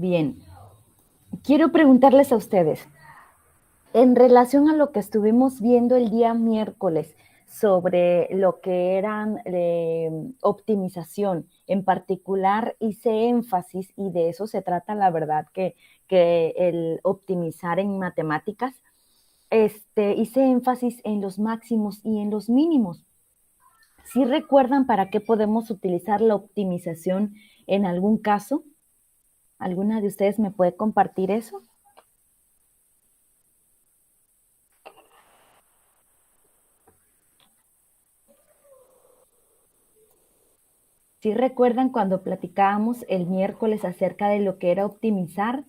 Bien, quiero preguntarles a ustedes, en relación a lo que estuvimos viendo el día miércoles sobre lo que eran optimización, en particular hice énfasis, y de eso se trata la verdad, que el optimizar en matemáticas, hice énfasis en los máximos y en los mínimos. ¿Sí recuerdan para qué podemos utilizar la optimización en algún caso? ¿Alguna de ustedes me puede compartir eso? ¿Sí recuerdan cuando platicábamos el miércoles acerca de lo que era optimizar?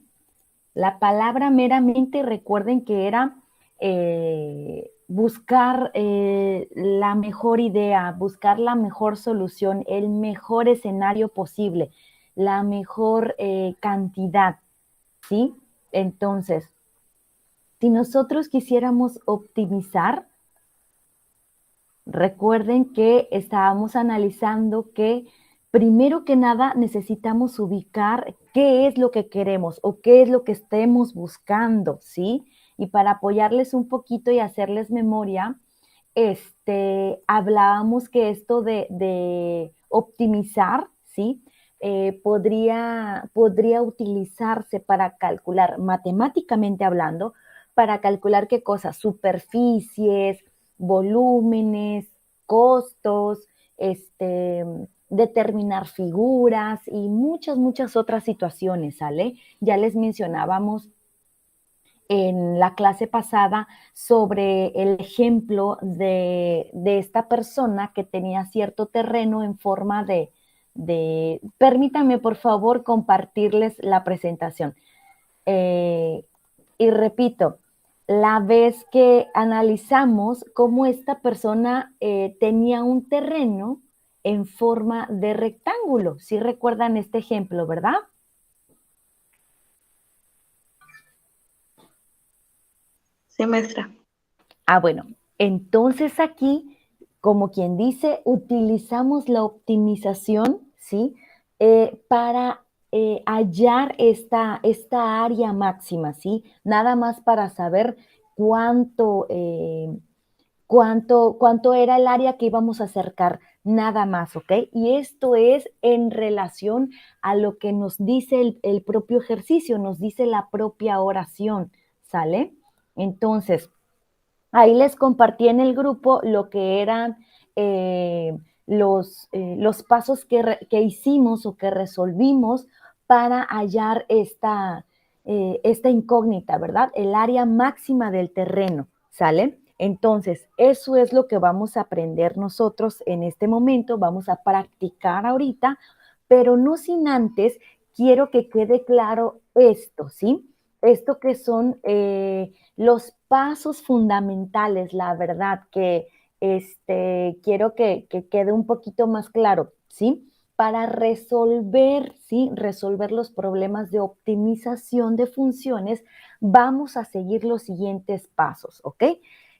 La palabra meramente, recuerden que era buscar la mejor idea, buscar la mejor solución, el mejor escenario posible, la mejor cantidad, ¿sí? Entonces, si nosotros quisiéramos optimizar, recuerden que estábamos analizando que primero que nada necesitamos ubicar qué es lo que queremos o qué es lo que estemos buscando, ¿sí? Y para apoyarles un poquito y hacerles memoria, hablábamos que esto de optimizar, ¿sí? Podría utilizarse para calcular, matemáticamente hablando, para calcular qué cosas, superficies, volúmenes, costos, determinar figuras y muchas otras situaciones, ¿sale? Ya les mencionábamos en la clase pasada sobre el ejemplo de esta persona que tenía cierto terreno en forma permítanme por favor compartirles la presentación. Eh, y repito, la vez que analizamos cómo esta persona tenía un terreno en forma de rectángulo. ¿Sí recuerdan este ejemplo, verdad? Sí, maestra. Bueno, entonces aquí, como quien dice, utilizamos la optimización, ¿sí? Para hallar esta área máxima, ¿sí? Nada más para saber cuánto, cuánto era el área que íbamos a acercar, nada más, ¿ok? Y esto es en relación a lo que nos dice el propio ejercicio, nos dice la propia oración, ¿sale? Entonces, ahí les compartí en el grupo lo que eran los pasos que hicimos o que resolvimos para hallar esta incógnita, ¿verdad? El área máxima del terreno, ¿sale? Entonces, eso es lo que vamos a aprender nosotros en este momento, vamos a practicar ahorita, pero no sin antes, quiero que quede claro esto, ¿sí? Esto que son los pasos fundamentales, la verdad, que quiero que quede un poquito más claro, ¿sí? Para resolver, ¿sí? Resolver los problemas de optimización de funciones, vamos a seguir los siguientes pasos, ¿ok?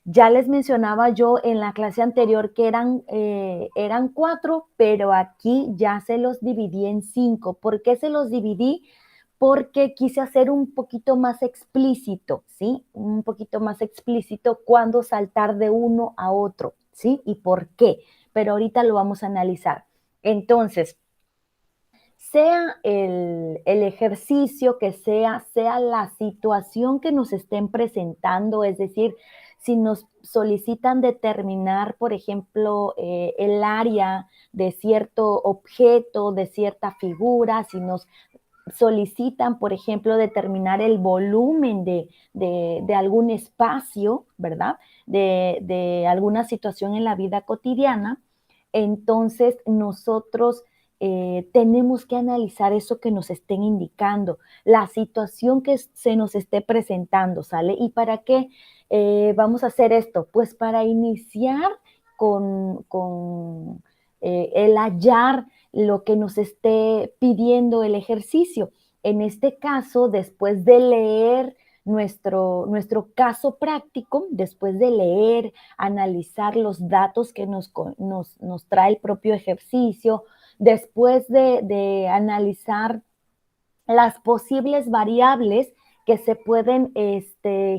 Ya les mencionaba yo en la clase anterior que eran 4, pero aquí ya se los dividí en 5. ¿Por qué se los dividí? Porque quise hacer un poquito más explícito, ¿sí? Un poquito más explícito cuándo saltar de uno a otro, ¿sí? Y por qué. Pero ahorita lo vamos a analizar. Entonces, sea el ejercicio que sea la situación que nos estén presentando, es decir, si nos solicitan determinar, por ejemplo, el área de cierto objeto, de cierta figura, si nos solicitan, por ejemplo, determinar el volumen de algún espacio, ¿verdad? De alguna situación en la vida cotidiana, entonces nosotros tenemos que analizar eso que nos estén indicando, la situación que se nos esté presentando, ¿sale? ¿Y para qué vamos a hacer esto? Pues para iniciar con el hallar lo que nos esté pidiendo el ejercicio. En este caso, después de leer nuestro caso práctico, después de leer, analizar los datos que nos trae el propio ejercicio, después de analizar las posibles variables que se pueden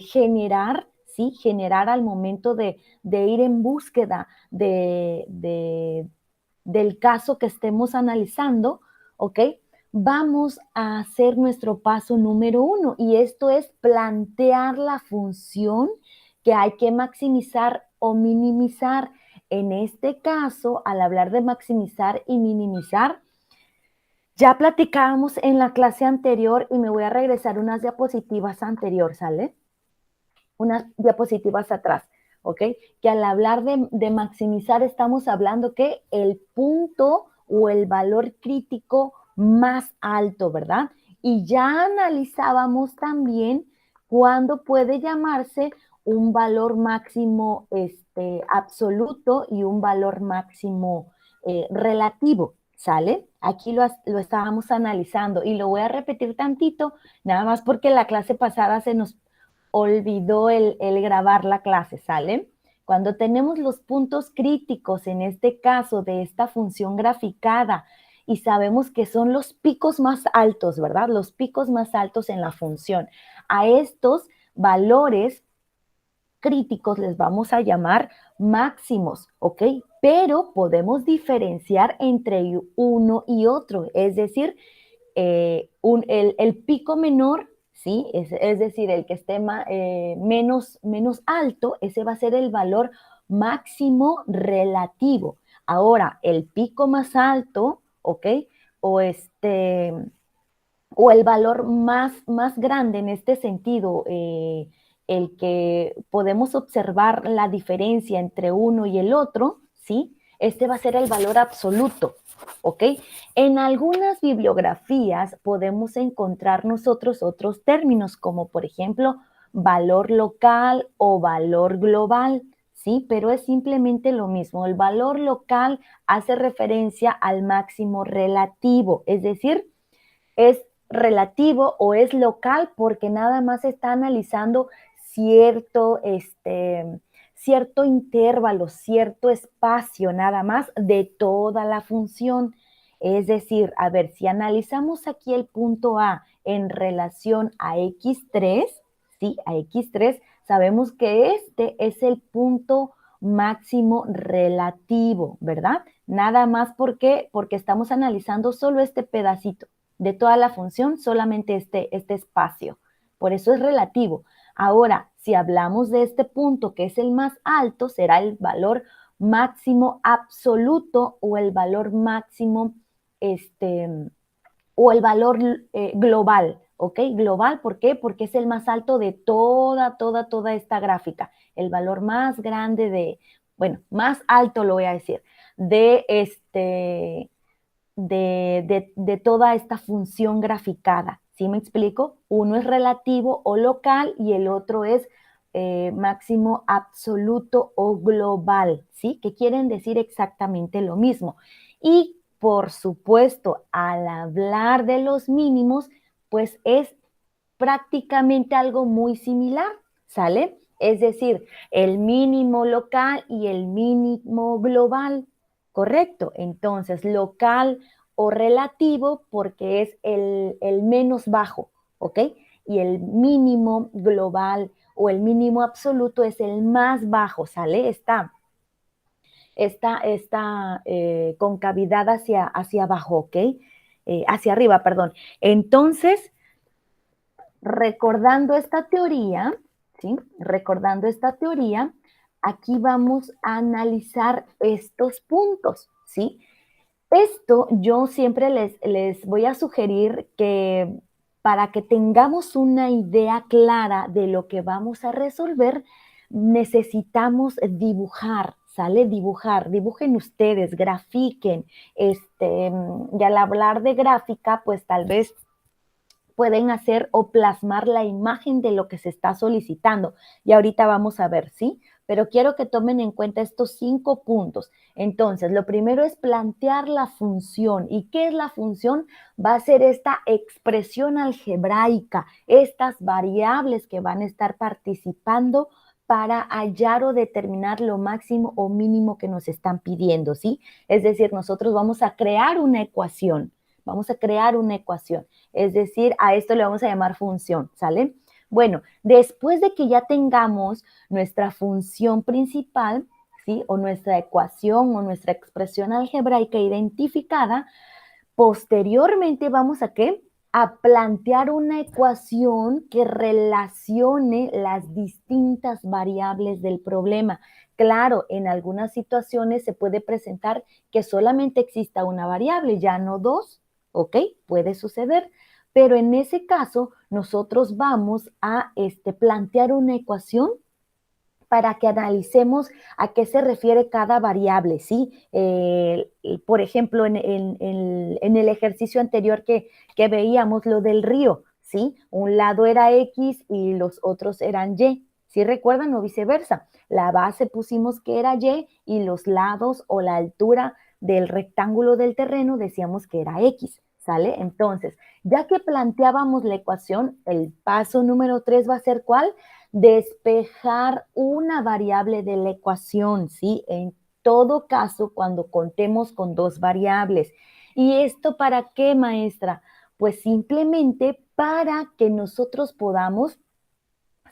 generar, ¿sí? Generar al momento de ir en búsqueda del caso que estemos analizando, ¿ok? Vamos a hacer nuestro paso número 1 y esto es plantear la función que hay que maximizar o minimizar. En este caso, al hablar de maximizar y minimizar, ya platicábamos en la clase anterior y me voy a regresar unas diapositivas anterior, ¿sale? Unas diapositivas atrás, ¿ok? Que al hablar de maximizar estamos hablando que el punto o el valor crítico más alto, ¿verdad? Y ya analizábamos también cuándo puede llamarse un valor máximo absoluto y un valor máximo relativo, ¿sale? Aquí lo estábamos analizando y lo voy a repetir tantito, nada más porque la clase pasada se nos olvidó el grabar la clase, ¿sale? Cuando tenemos los puntos críticos, en este caso de esta función graficada, y sabemos que son los picos más altos, ¿verdad? Los picos más altos en la función. A estos valores críticos les vamos a llamar máximos, ¿ok? Pero podemos diferenciar entre uno y otro, es decir, el pico menor, ¿sí? Es decir, el que esté menos alto, ese va a ser el valor máximo relativo. Ahora, el pico más alto, ¿ok? O o el valor más grande en este sentido, el que podemos observar la diferencia entre uno y el otro, ¿sí? Este va a ser el valor absoluto, ¿ok? En algunas bibliografías podemos encontrar nosotros otros términos, como por ejemplo valor local o valor global, ¿sí? Pero es simplemente lo mismo. El valor local hace referencia al máximo relativo, es decir, es relativo o es local porque nada más está analizando cierto, cierto intervalo, cierto espacio nada más de toda la función. Es decir, a ver, si analizamos aquí el punto A en relación a X3, ¿sí? A X3, sabemos que este es el punto máximo relativo, ¿verdad? Nada más porque estamos analizando solo este pedacito de toda la función, solamente este espacio. Por eso es relativo. Ahora, si hablamos de este punto que es el más alto, será el valor máximo absoluto o el valor máximo, o el valor global, ¿ok? Global, ¿por qué? Porque es el más alto de toda esta gráfica. El valor más grande bueno, más alto lo voy a decir, de de toda esta función graficada. ¿Sí me explico? Uno es relativo o local y el otro es máximo absoluto o global, ¿sí? Que quieren decir exactamente lo mismo. Y por supuesto, al hablar de los mínimos, pues es prácticamente algo muy similar, ¿sale? Es decir, el mínimo local y el mínimo global, ¿correcto? Entonces, local o relativo porque es el menos bajo, ¿ok? Y el mínimo global o el mínimo absoluto es el más bajo, ¿sale? Está con cavidad hacia abajo, ¿ok? Hacia arriba, perdón. Entonces, recordando esta teoría, ¿sí? Recordando esta teoría, aquí vamos a analizar estos puntos, ¿sí? Esto yo siempre les voy a sugerir que para que tengamos una idea clara de lo que vamos a resolver, necesitamos dibujar, ¿sale? Dibujar, dibujen ustedes, grafiquen, y al hablar de gráfica, pues tal vez pueden hacer o plasmar la imagen de lo que se está solicitando. Y ahorita vamos a ver, ¿sí? Pero quiero que tomen en cuenta estos 5 puntos. Entonces, lo primero es plantear la función. ¿Y qué es la función? Va a ser esta expresión algebraica, estas variables que van a estar participando para hallar o determinar lo máximo o mínimo que nos están pidiendo, ¿sí? Es decir, nosotros vamos a crear una ecuación, Vamos a crear una ecuación. Es decir, a esto le vamos a llamar función, ¿sale? Bueno, después de que ya tengamos nuestra función principal, ¿sí? O nuestra ecuación o nuestra expresión algebraica identificada, posteriormente vamos a ¿qué? A plantear una ecuación que relacione las distintas variables del problema. Claro, en algunas situaciones se puede presentar que solamente exista una variable, ya no dos, ¿ok? Puede suceder, pero en ese caso nosotros vamos a plantear una ecuación para que analicemos a qué se refiere cada variable, ¿sí? Por ejemplo, en el ejercicio anterior que veíamos lo del río, ¿sí? Un lado era X y los otros eran Y, ¿sí recuerdan? O viceversa. La base pusimos que era Y y los lados o la altura del rectángulo del terreno decíamos que era X, ¿sale? Entonces, ya que planteábamos la ecuación, el paso número 3 va a ser ¿cuál? Despejar una variable de la ecuación, ¿sí? En todo caso, cuando contemos con dos variables. ¿Y esto para qué, maestra? Pues simplemente para que nosotros podamos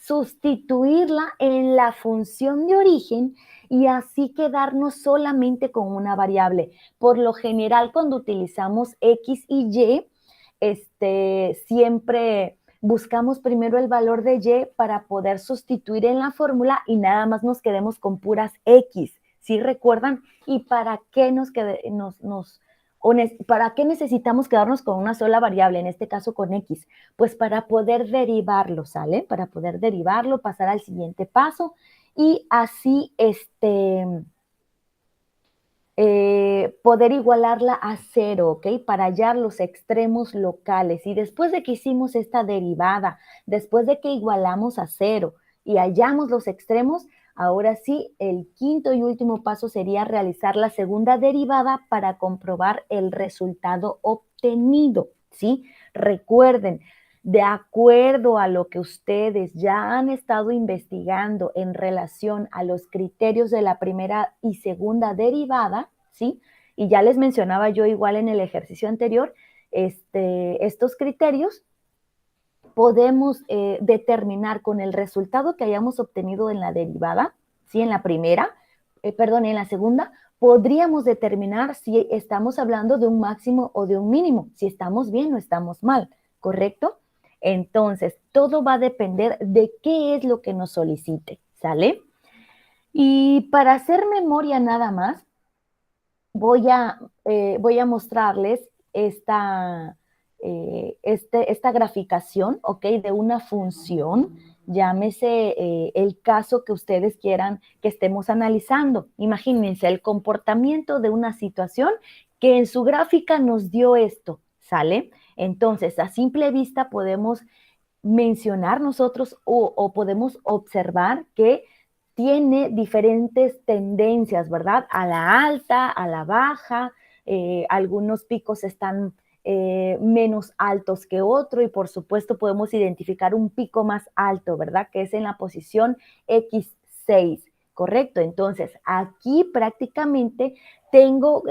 sustituirla en la función de origen y así quedarnos solamente con una variable. Por lo general, cuando utilizamos X y Y, siempre buscamos primero el valor de Y para poder sustituir en la fórmula y nada más nos quedemos con puras X. ¿Sí recuerdan? ¿Y para qué ¿para qué necesitamos quedarnos con una sola variable, en este caso con X? Pues para poder derivarlo, ¿sale? Para poder derivarlo, pasar al siguiente paso y así poder igualarla a cero, ¿ok? Para hallar los extremos locales. Y después de que hicimos esta derivada, después de que igualamos a cero y hallamos los extremos, ahora sí, el quinto y último paso sería realizar la segunda derivada para comprobar el resultado obtenido, ¿sí? Recuerden, de acuerdo a lo que ustedes ya han estado investigando en relación a los criterios de la primera y segunda derivada, ¿sí? Y ya les mencionaba yo igual en el ejercicio anterior, estos criterios podemos determinar con el resultado que hayamos obtenido en la derivada, ¿sí? En la primera, en la segunda, podríamos determinar si estamos hablando de un máximo o de un mínimo, si estamos bien o estamos mal, ¿correcto? Entonces, todo va a depender de qué es lo que nos solicite, ¿sale? Y para hacer memoria nada más, voy a mostrarles esta graficación, ¿ok? De una función, llámese el caso que ustedes quieran que estemos analizando. Imagínense el comportamiento de una situación que en su gráfica nos dio esto, ¿sale? Entonces, a simple vista podemos mencionar nosotros o podemos observar que tiene diferentes tendencias, ¿verdad? A la alta, a la baja, algunos picos están menos altos que otro y por supuesto podemos identificar un pico más alto, ¿verdad? Que es en la posición X6, ¿correcto? Entonces, aquí prácticamente tengo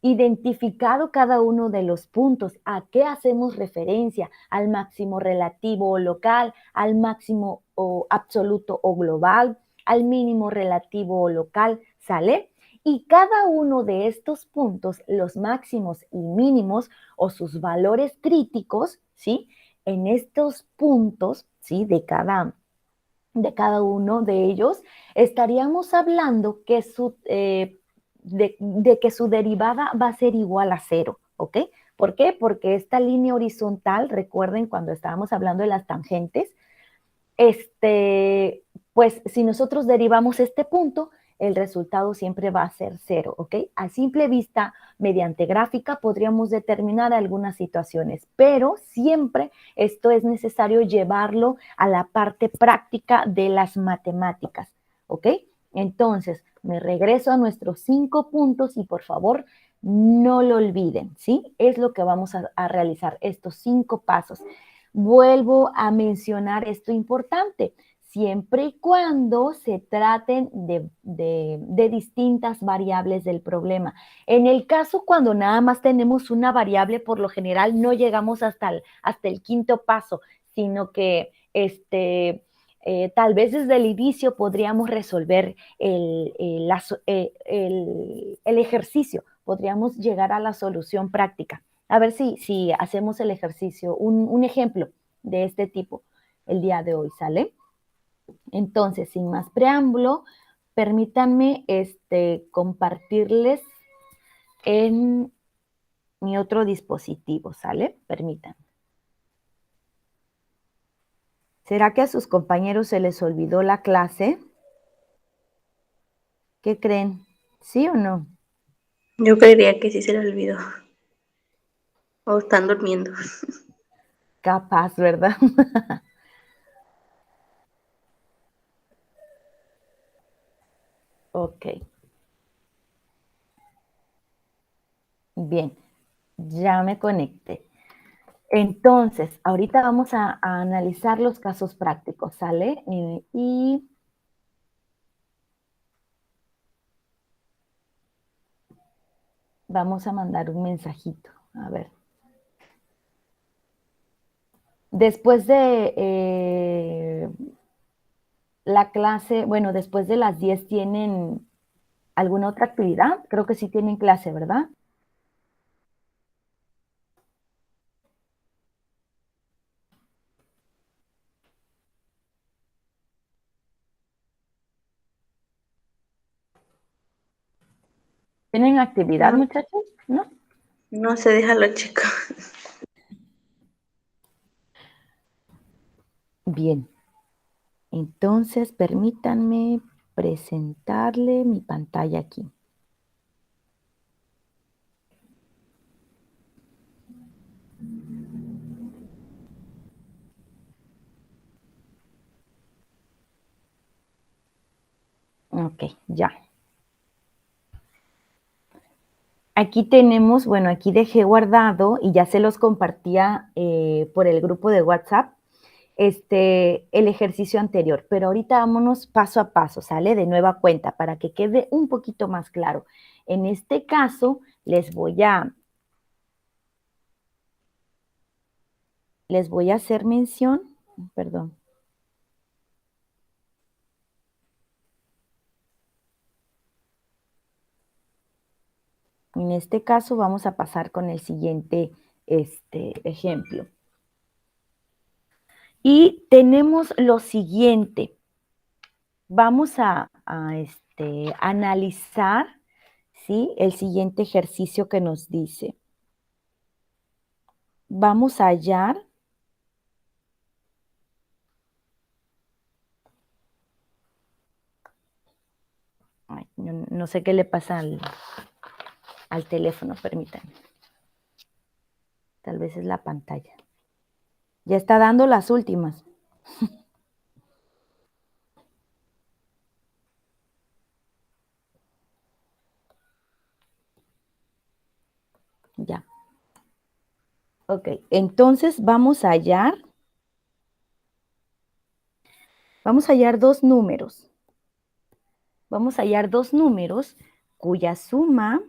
identificado cada uno de los puntos. ¿A qué hacemos referencia? Al máximo relativo o local, al máximo o absoluto o global, al mínimo relativo o local, ¿sale? Y cada uno de estos puntos, los máximos y mínimos o sus valores críticos, ¿sí? En estos puntos, ¿sí? De cada uno de ellos, estaríamos hablando que de que su derivada va a ser igual a cero, ¿ok? ¿Por qué? Porque esta línea horizontal, recuerden cuando estábamos hablando de las tangentes, pues si nosotros derivamos este punto, el resultado siempre va a ser cero, ¿ok? A simple vista, mediante gráfica, podríamos determinar algunas situaciones, pero siempre esto es necesario llevarlo a la parte práctica de las matemáticas, ¿ok? Entonces, me regreso a nuestros 5 puntos y por favor, no lo olviden, ¿sí? Es lo que vamos a realizar, estos 5 pasos. Vuelvo a mencionar esto importante. siempre y cuando se traten de distintas variables del problema. En el caso cuando nada más tenemos una variable, por lo general no llegamos hasta el quinto paso, sino que tal vez desde el inicio podríamos resolver el ejercicio, podríamos llegar a la solución práctica. A ver si hacemos el ejercicio, un ejemplo de este tipo el día de hoy, ¿sale? Entonces, sin más preámbulo, permítanme compartirles en mi otro dispositivo, ¿sale? Permítanme. ¿Será que a sus compañeros se les olvidó la clase? ¿Qué creen? ¿Sí o no? Yo creería que sí se le olvidó. O están durmiendo. Capaz, ¿verdad? Ok. Bien, ya me conecté. Entonces, ahorita vamos a analizar los casos prácticos, ¿sale? Y vamos a mandar un mensajito. A ver. Después de la clase, bueno, después de las 10, ¿tienen alguna otra actividad? Creo que sí tienen clase, ¿verdad? ¿Tienen actividad, No, muchachos? ¿No? no se deja lo chico. Bien. Entonces, permítanme presentarle mi pantalla aquí. Ok, ya. Aquí tenemos, bueno, aquí dejé guardado y ya se los compartía por el grupo de WhatsApp, el ejercicio anterior, pero ahorita vámonos paso a paso, ¿sale? De nueva cuenta, para que quede un poquito más claro. En este caso, les voy a hacer mención, perdón. En este caso vamos a pasar con el siguiente ejemplo. Y tenemos lo siguiente. Vamos a analizar, ¿sí? El siguiente ejercicio que nos dice. Vamos a hallar ay, no sé qué le pasa al teléfono, permítanme. Tal vez es la pantalla. Ya está dando las últimas. Ya. Ok, entonces vamos a hallar dos números. Vamos a hallar dos números cuya suma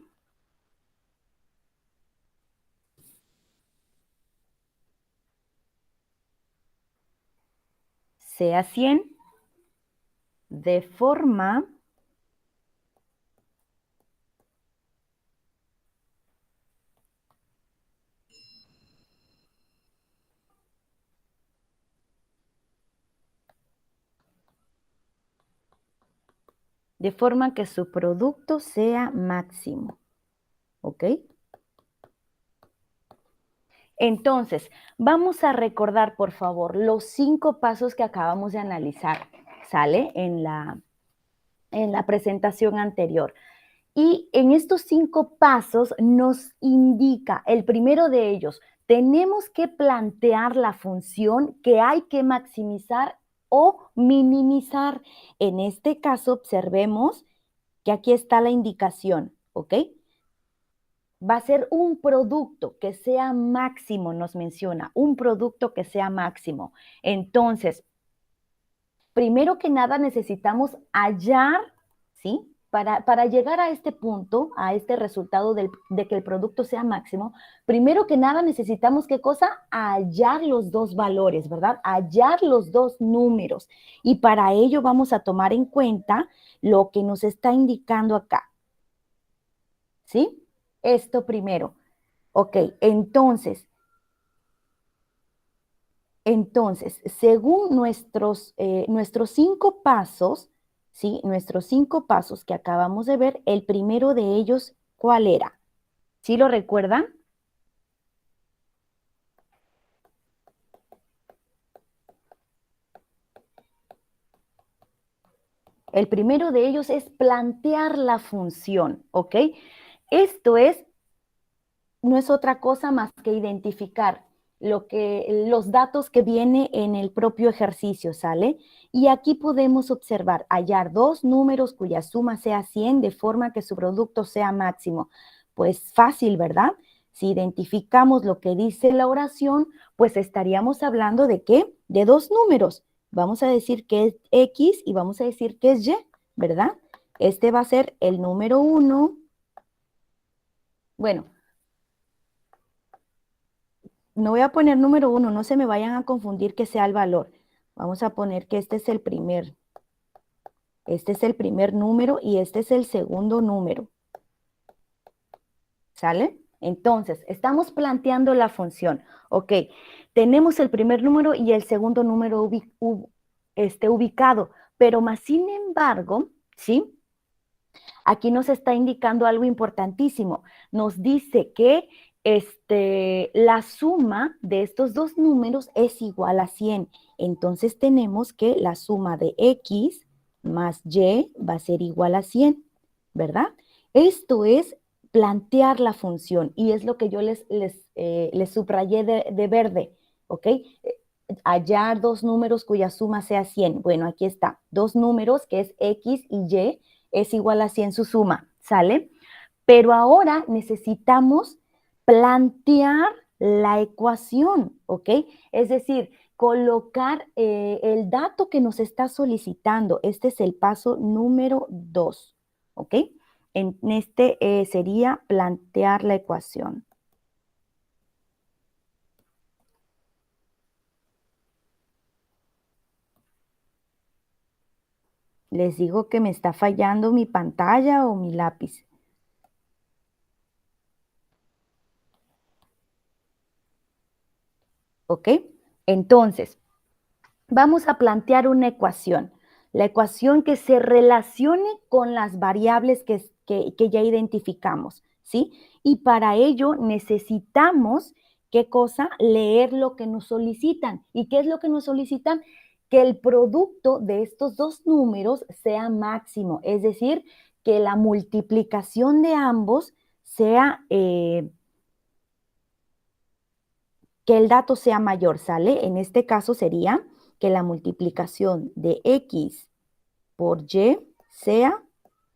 sea 100 de forma que su producto sea máximo. ¿Ok? Entonces, vamos a recordar, por favor, los 5 pasos que acabamos de analizar, ¿sale? En la presentación anterior. Y en estos 5 pasos nos indica, el primero de ellos, tenemos que plantear la función que hay que maximizar o minimizar. En este caso, observemos que aquí está la indicación, ¿ok? Va a ser un producto que sea máximo, nos menciona, un producto que sea máximo. Entonces, primero que nada necesitamos hallar, ¿sí? Para llegar a este punto, a este resultado de que el producto sea máximo, primero que nada necesitamos, ¿qué cosa? Hallar los dos valores, ¿verdad? Hallar los dos números. Y para ello vamos a tomar en cuenta lo que nos está indicando acá. ¿Sí? Esto primero. Ok, entonces, según nuestros 5 pasos, ¿sí? Nuestros 5 pasos que acabamos de ver, el primero de ellos, ¿cuál era? ¿Sí lo recuerdan? El primero de ellos es plantear la función, ¿ok? Esto no es otra cosa más que identificar los datos que viene en el propio ejercicio, ¿sale? Y aquí podemos observar, hallar dos números cuya suma sea 100 de forma que su producto sea máximo. Pues fácil, ¿verdad? Si identificamos lo que dice la oración, pues estaríamos hablando de ¿qué? De dos números. Vamos a decir que es X y vamos a decir que es Y, ¿verdad? Este va a ser el número 1. Bueno, no voy a poner número 1, no se me vayan a confundir que sea el valor. Vamos a poner que este es el primer número y este es el segundo número. ¿Sale? Entonces, estamos planteando la función. Ok, tenemos el primer número y el segundo número ubicado, pero más sin embargo, ¿sí? Aquí nos está indicando algo importantísimo. Nos dice que la suma de estos dos números es igual a 100. Entonces tenemos que la suma de X más Y va a ser igual a 100, ¿verdad? Esto es plantear la función y es lo que yo les subrayé de verde, ¿ok? Hallar dos números cuya suma sea 100. Bueno, aquí está, dos números que es X y Y es igual a 100 su suma, ¿sale? Pero ahora necesitamos plantear la ecuación, ¿ok? Es decir, colocar el dato que nos está solicitando. Este es el paso número 2, ¿ok? En este sería plantear la ecuación. Les digo que me está fallando mi pantalla o mi lápiz. ¿Ok? Entonces, vamos a plantear una ecuación. La ecuación que se relacione con las variables que ya identificamos, ¿sí? Y para ello necesitamos, ¿qué cosa? Leer lo que nos solicitan. ¿Y qué es lo que nos solicitan? Que el producto de estos dos números sea máximo, es decir, que la multiplicación de ambos sea que el dato sea mayor, ¿sale? En este caso sería que la multiplicación de X por Y sea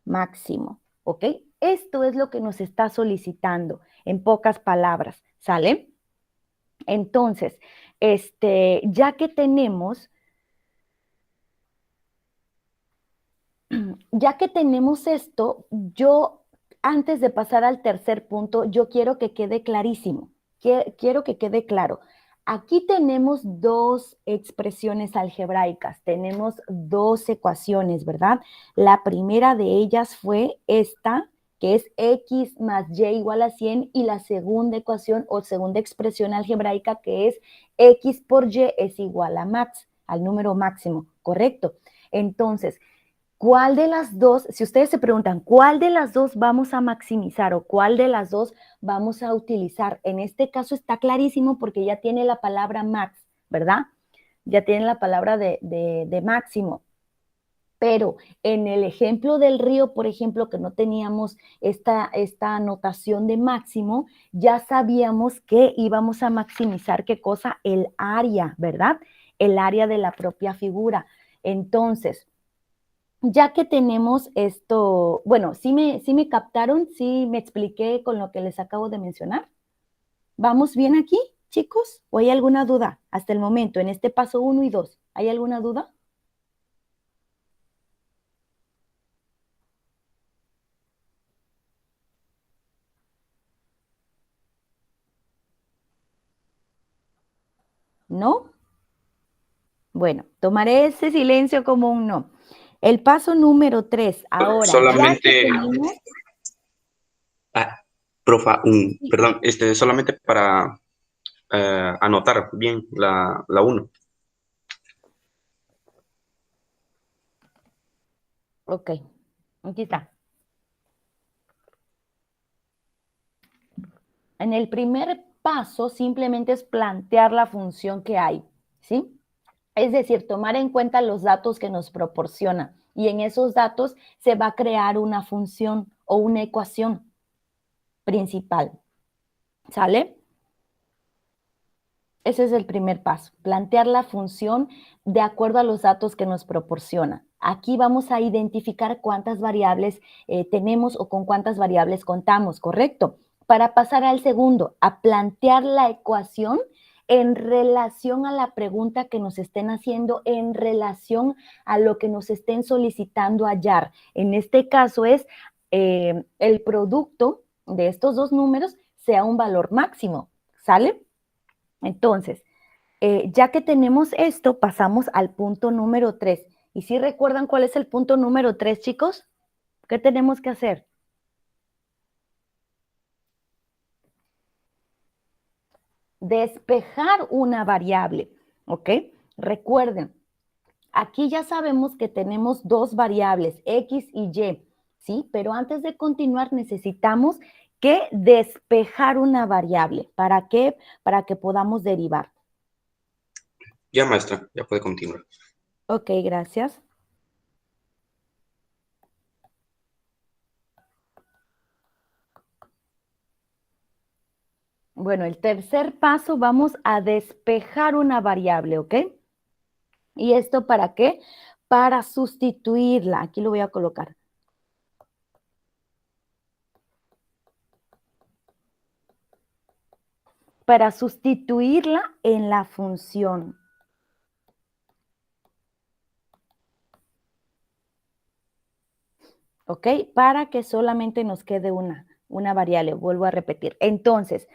máximo, ¿ok? Esto es lo que nos está solicitando, en pocas palabras, ¿sale? Entonces, ya que tenemos esto, yo, antes de pasar al tercer punto, yo quiero que quede clarísimo, quiero que quede claro. Aquí tenemos dos expresiones algebraicas, tenemos dos ecuaciones, ¿verdad? La primera de ellas fue esta, que es X más Y igual a 100, y la segunda ecuación o segunda expresión algebraica que es X por Y es igual a max, al número máximo, ¿correcto? Entonces, ¿cuál de las dos, si ustedes se preguntan, cuál de las dos vamos a maximizar o cuál de las dos vamos a utilizar? En este caso está clarísimo porque ya tiene la palabra max, ¿verdad? Ya tiene la palabra de máximo. Pero en el ejemplo del río, por ejemplo, que no teníamos esta anotación de máximo, ya sabíamos que íbamos a maximizar, ¿qué cosa? El área, ¿verdad? El área de la propia figura. Entonces, ya que tenemos esto, bueno, ¿sí me captaron? ¿Sí me expliqué con lo que les acabo de mencionar? ¿Vamos bien aquí, chicos? ¿O hay alguna duda hasta el momento en este paso 1 y 2? ¿Hay alguna duda? ¿No? Bueno, tomaré ese silencio como un no. El paso número 3, ahora, ya que Solamente, tenemos... profa, perdón, solamente para anotar bien la 1. Ok, aquí está. En el primer paso simplemente es plantear la función que hay, ¿sí? Es decir, tomar en cuenta los datos que nos proporciona y en esos datos se va a crear una función o una ecuación principal, ¿sale? Ese es el primer paso, plantear la función de acuerdo a los datos que nos proporciona. Aquí vamos a identificar cuántas variables tenemos o con cuántas variables contamos, ¿correcto? Para pasar al segundo, a plantear la ecuación en relación a la pregunta que nos estén haciendo, en relación a lo que nos estén solicitando hallar. En este caso es el producto de estos dos números sea un valor máximo, ¿sale? Entonces, ya que tenemos esto, pasamos al punto número 3. ¿Y si recuerdan cuál es el punto número 3, chicos? ¿Qué tenemos que hacer? Despejar una variable, ¿ok? Recuerden, aquí ya sabemos que tenemos dos variables, X y Y, ¿sí? Pero antes de continuar necesitamos que despejar una variable. ¿Para qué? Para que podamos derivar. Ya, maestra, ya puede continuar. Ok, gracias. Bueno, el tercer paso vamos a despejar una variable, ¿ok? ¿Y esto para qué? Para sustituirla. Aquí lo voy a colocar. Para sustituirla en la función. ¿Ok? Para que solamente nos quede una variable. Vuelvo a repetir. Entonces,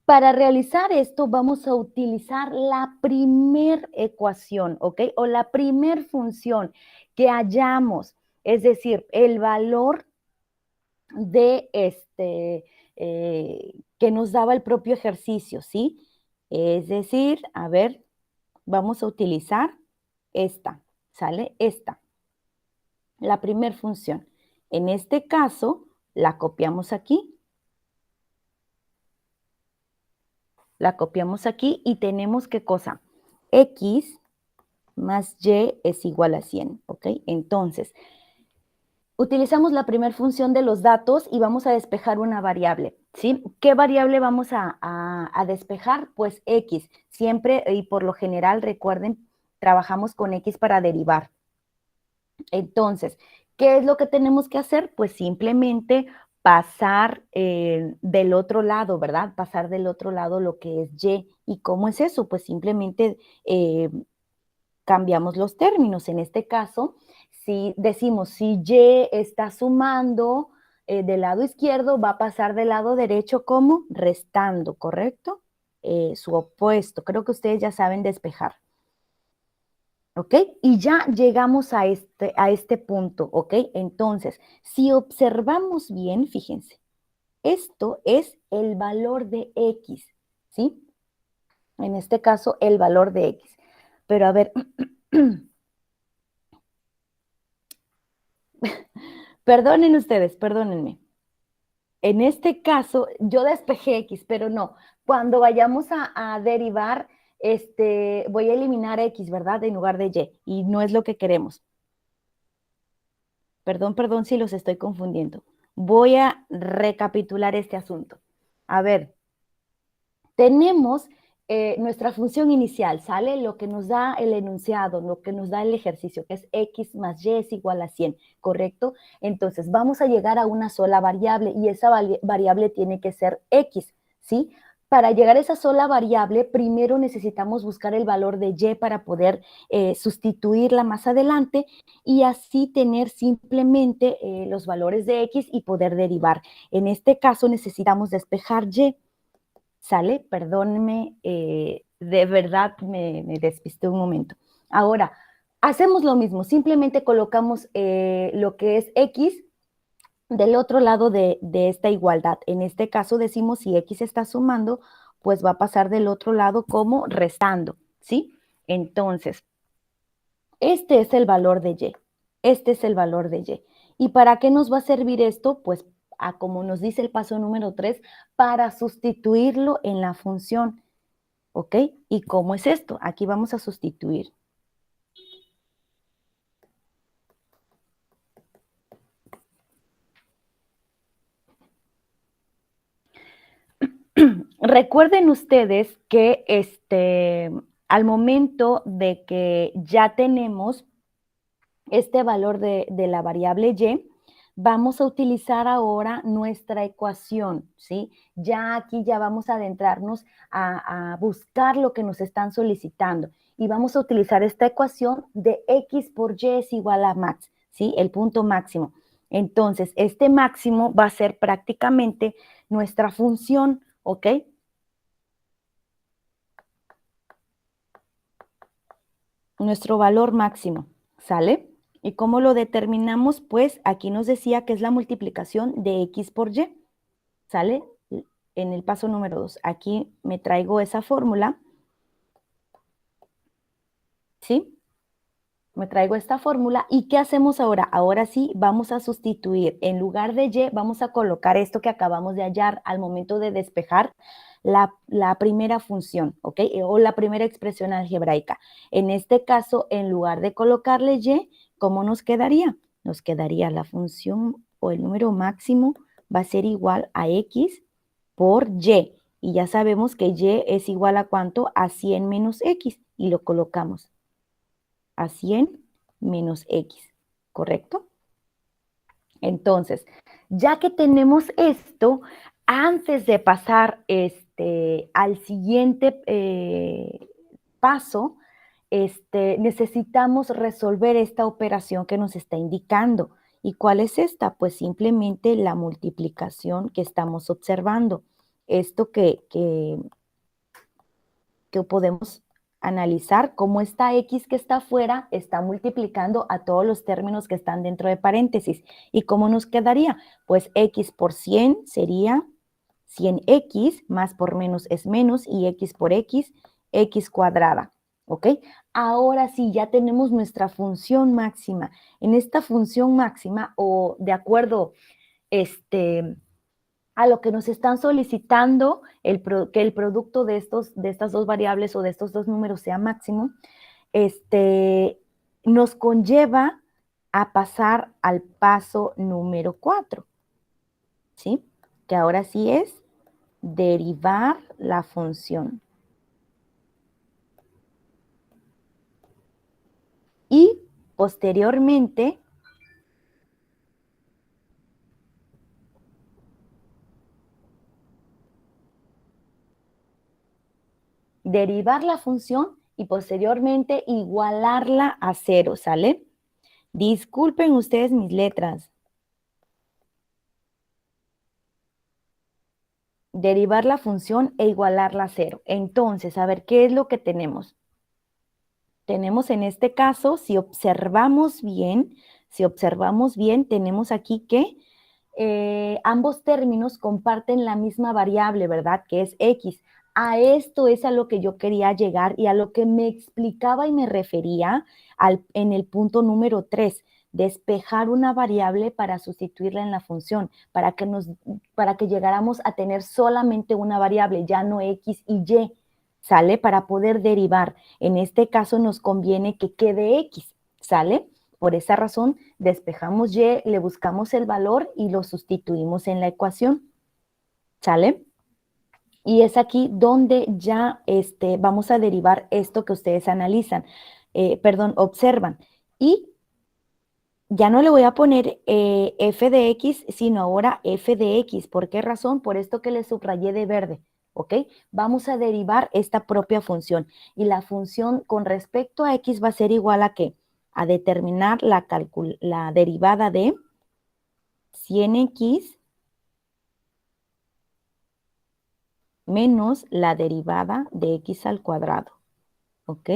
para realizar esto vamos a utilizar la primer ecuación, ¿ok? O la primer función que hallamos, es decir, el valor de que nos daba el propio ejercicio, ¿sí? Es decir, a ver, vamos a utilizar esta, ¿sale? Esta, la primer función. En este caso, la copiamos aquí. La copiamos aquí y tenemos ¿qué cosa? X más Y es igual a 100, ¿ok? Entonces, utilizamos la primera función de los datos y vamos a despejar una variable, ¿sí? ¿Qué variable vamos a despejar? Pues X. Siempre y por lo general, recuerden, trabajamos con X para derivar. Entonces, ¿qué es lo que tenemos que hacer? Pues simplemente pasar del otro lado, ¿verdad? Pasar del otro lado lo que es Y. ¿Y cómo es eso? Pues simplemente cambiamos los términos. En este caso, si decimos si Y está sumando del lado izquierdo, va a pasar del lado derecho como restando, ¿correcto? Su opuesto. Creo que ustedes ya saben despejar. ¿Ok? Y ya llegamos a este punto, ¿ok? Entonces, si observamos bien, fíjense, esto es el valor de X, ¿sí? En este caso, el valor de X. Pero a ver, perdonen ustedes, perdónenme. En este caso, yo despejé X, pero no. Cuando vayamos a derivar, voy a eliminar X, ¿verdad? En lugar de Y. Y no es lo que queremos. Perdón si los estoy confundiendo. Voy a recapitular este asunto. A ver, tenemos nuestra función inicial, ¿sale? Lo que nos da el enunciado, lo que nos da el ejercicio, que es X más Y es igual a 100, ¿correcto? Entonces, vamos a llegar a una sola variable y esa variable tiene que ser X, ¿sí? Para llegar a esa sola variable, primero necesitamos buscar el valor de Y para poder sustituirla más adelante y así tener simplemente los valores de X y poder derivar. En este caso necesitamos despejar Y. ¿Sale? Perdónenme de verdad me despisté un momento. Ahora, hacemos lo mismo, simplemente colocamos lo que es X del otro lado de esta igualdad. En este caso decimos si X está sumando, pues va a pasar del otro lado como restando, ¿sí? Entonces, este es el valor de Y. Este es el valor de Y. ¿Y para qué nos va a servir esto? Pues, como nos dice el paso número 3, para sustituirlo en la función. ¿Ok? ¿Y cómo es esto? Aquí vamos a sustituir. Recuerden ustedes que al momento de que ya tenemos este valor de la variable Y, vamos a utilizar ahora nuestra ecuación, ¿sí? Ya aquí ya vamos a adentrarnos a buscar lo que nos están solicitando y vamos a utilizar esta ecuación de X por Y es igual a max, ¿sí? El punto máximo. Entonces, este máximo va a ser prácticamente nuestra función, ¿ok? Nuestro valor máximo, ¿sale? ¿Y cómo lo determinamos? Pues aquí nos decía que es la multiplicación de X por Y, ¿sale? En el paso número 2. Aquí me traigo esa fórmula, ¿sí? Me traigo esta fórmula. ¿Y qué hacemos ahora? Ahora sí vamos a sustituir. En lugar de Y, vamos a colocar esto que acabamos de hallar al momento de despejar la primera función, ¿ok? O la primera expresión algebraica. En este caso, en lugar de colocarle Y, ¿cómo nos quedaría? Nos quedaría la función o el número máximo va a ser igual a X por Y. Y ya sabemos que Y es igual a ¿cuánto? A 100 menos X. Y lo colocamos a 100 menos X, ¿correcto? Entonces, ya que tenemos esto, antes de pasar al siguiente paso, necesitamos resolver esta operación que nos está indicando. ¿Y cuál es esta? Pues simplemente la multiplicación que estamos observando. Esto que podemos analizar cómo esta X que está afuera está multiplicando a todos los términos que están dentro de paréntesis. ¿Y cómo nos quedaría? Pues X por 100 sería 100X, más por menos es menos, y X por X, X cuadrada. ¿Ok? Ahora sí, ya tenemos nuestra función máxima. En esta función máxima, o de acuerdo, a lo que nos están solicitando que el producto de estas dos variables o de estos dos números sea máximo, nos conlleva a pasar al paso número 4, ¿sí? Que ahora sí es derivar la función. Y posteriormente derivar la función y posteriormente igualarla a 0, ¿sale? Disculpen ustedes mis letras. Derivar la función e igualarla a 0. Entonces, a ver, ¿qué es lo que tenemos? Tenemos en este caso, si observamos bien, tenemos aquí que ambos términos comparten la misma variable, ¿verdad? Que es X. A esto es a lo que yo quería llegar y a lo que me explicaba y me refería en el punto número 3, despejar una variable para sustituirla en la función, para que llegáramos a tener solamente una variable, ya no X y Y, ¿sale? Para poder derivar. En este caso nos conviene que quede X, ¿sale? Por esa razón, despejamos Y, le buscamos el valor y lo sustituimos en la ecuación, ¿sale? Y es aquí donde ya vamos a derivar esto que ustedes analizan, observan. Y ya no le voy a poner f de x, sino ahora f de x. ¿Por qué razón? Por esto que le subrayé de verde, ¿ok? Vamos a derivar esta propia función. Y la función con respecto a x va a ser igual a ¿qué? A determinar la derivada de 100x menos la derivada de x al cuadrado. ¿Ok?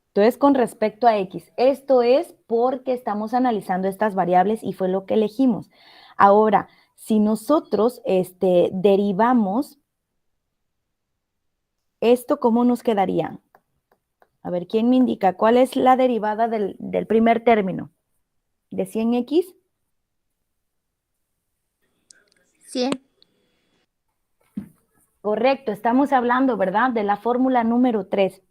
Entonces, con respecto a x, esto es porque estamos analizando estas variables y fue lo que elegimos. Ahora, si nosotros derivamos esto, ¿cómo nos quedaría? A ver, ¿quién me indica? ¿Cuál es la derivada del primer término? ¿De 100x? 100. Correcto, estamos hablando, ¿verdad? De la fórmula número 3,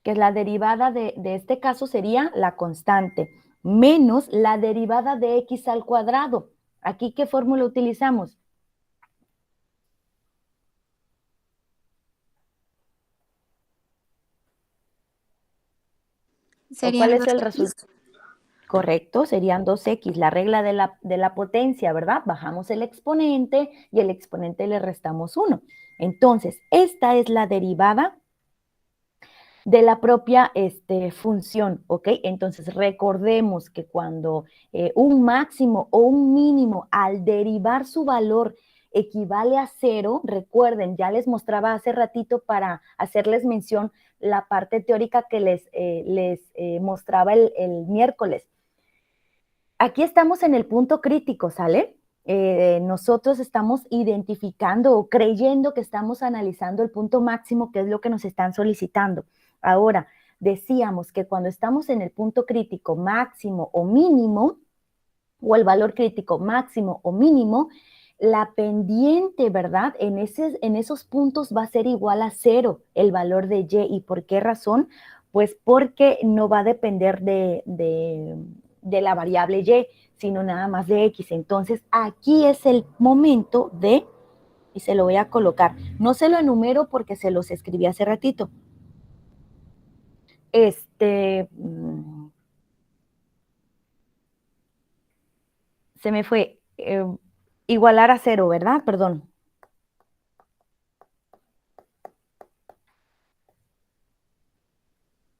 que es la derivada de este caso sería la constante, menos la derivada de x al cuadrado. ¿Aquí qué fórmula utilizamos? ¿O Serían cuál es el 2x. resultado? Correcto, serían 2x, la regla de la potencia, ¿verdad? Bajamos el exponente y el exponente le restamos 1. Entonces, esta es la derivada de la propia función, ¿ok? Entonces, recordemos que cuando un máximo o un mínimo al derivar su valor equivale a 0, recuerden, ya les mostraba hace ratito para hacerles mención la parte teórica que les mostraba el miércoles. Aquí estamos en el punto crítico, ¿sale? Nosotros estamos identificando o creyendo que estamos analizando el punto máximo, que es lo que nos están solicitando. Ahora, decíamos que cuando estamos en el punto crítico máximo o mínimo, o el valor crítico máximo o mínimo, la pendiente, ¿verdad? En esos puntos va a ser igual a 0 el valor de y. ¿Y por qué razón? Pues porque no va a depender de la variable y, sino nada más de x. Entonces, aquí es el momento de, y se lo voy a colocar, no se lo enumero porque se los escribí hace ratito. Se me fue, igualar a 0, ¿verdad? Perdón.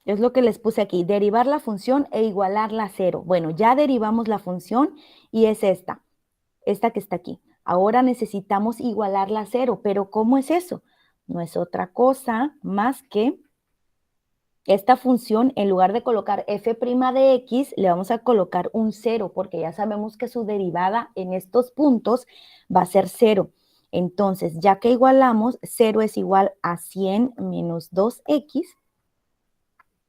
Es lo que les puse aquí, derivar la función e igualarla a 0. Bueno, ya derivamos la función y es esta que está aquí. Ahora necesitamos igualarla a 0, pero ¿cómo es eso? No es otra cosa más que esta función, en lugar de colocar f' de x, le vamos a colocar un 0, porque ya sabemos que su derivada en estos puntos va a ser 0. Entonces, ya que igualamos, 0 es igual a 100 menos 2x.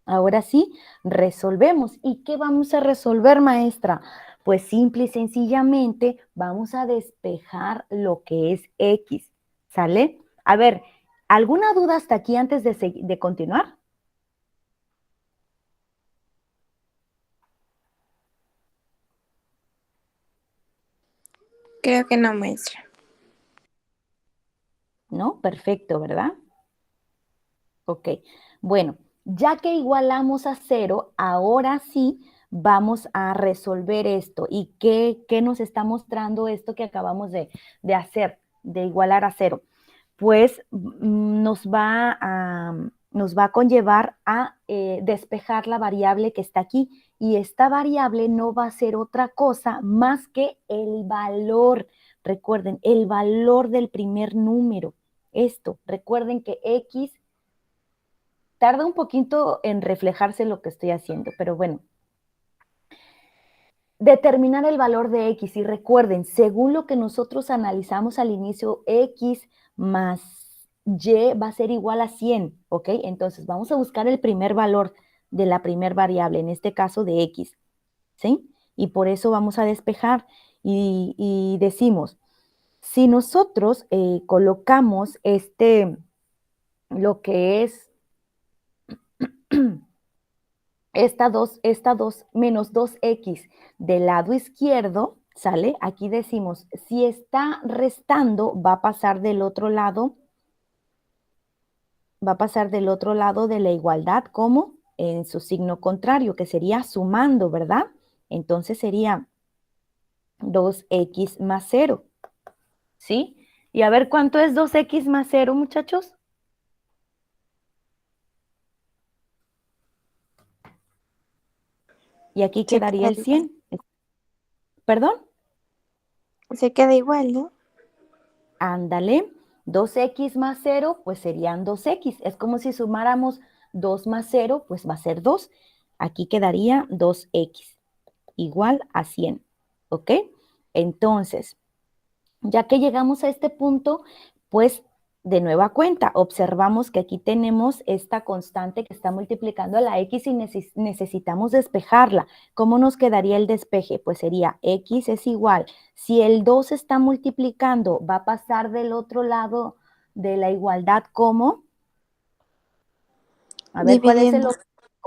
Ahora sí, resolvemos. ¿Y qué vamos a resolver, maestra? Pues simple y sencillamente vamos a despejar lo que es x, ¿sale? A ver, ¿alguna duda hasta aquí antes de continuar? Creo que no, maestra. ¿No? Perfecto, ¿verdad? Ok, bueno, ya que igualamos a 0, ahora sí vamos a resolver esto. ¿Y qué nos está mostrando esto que acabamos de hacer, de igualar a 0? Pues nos va a conllevar a despejar la variable que está aquí. Y esta variable no va a ser otra cosa más que el valor. Recuerden, el valor del primer número. Esto, recuerden que x tarda un poquito en reflejarse lo que estoy haciendo, pero bueno. Determinar el valor de x y recuerden, según lo que nosotros analizamos al inicio, x más y va a ser igual a 100, ¿ok? Entonces vamos a buscar el primer valor de la primer variable, en este caso de x, ¿sí? Y por eso vamos a despejar y decimos, si nosotros colocamos lo que es esta 2 menos 2x del lado izquierdo, ¿sale? Aquí decimos, si está restando, va a pasar del otro lado, de la igualdad, como en su signo contrario, que sería sumando, ¿verdad? Entonces sería 2x más 0, ¿sí? Y a ver, ¿cuánto es 2x más 0, muchachos? Y aquí quedaría el 100. ¿Perdón? Se queda igual, ¿no? Ándale, 2x más 0, pues serían 2x. Es como si sumáramos 2 más 0, pues va a ser 2. Aquí quedaría 2x igual a 100, ¿ok? Entonces, ya que llegamos a este punto, pues de nueva cuenta, observamos que aquí tenemos esta constante que está multiplicando a la x y necesitamos despejarla. ¿Cómo nos quedaría el despeje? Pues sería x es igual. Si el 2 está multiplicando, va a pasar del otro lado de la igualdad como... A ver, ¿cuál es el Dividiendo.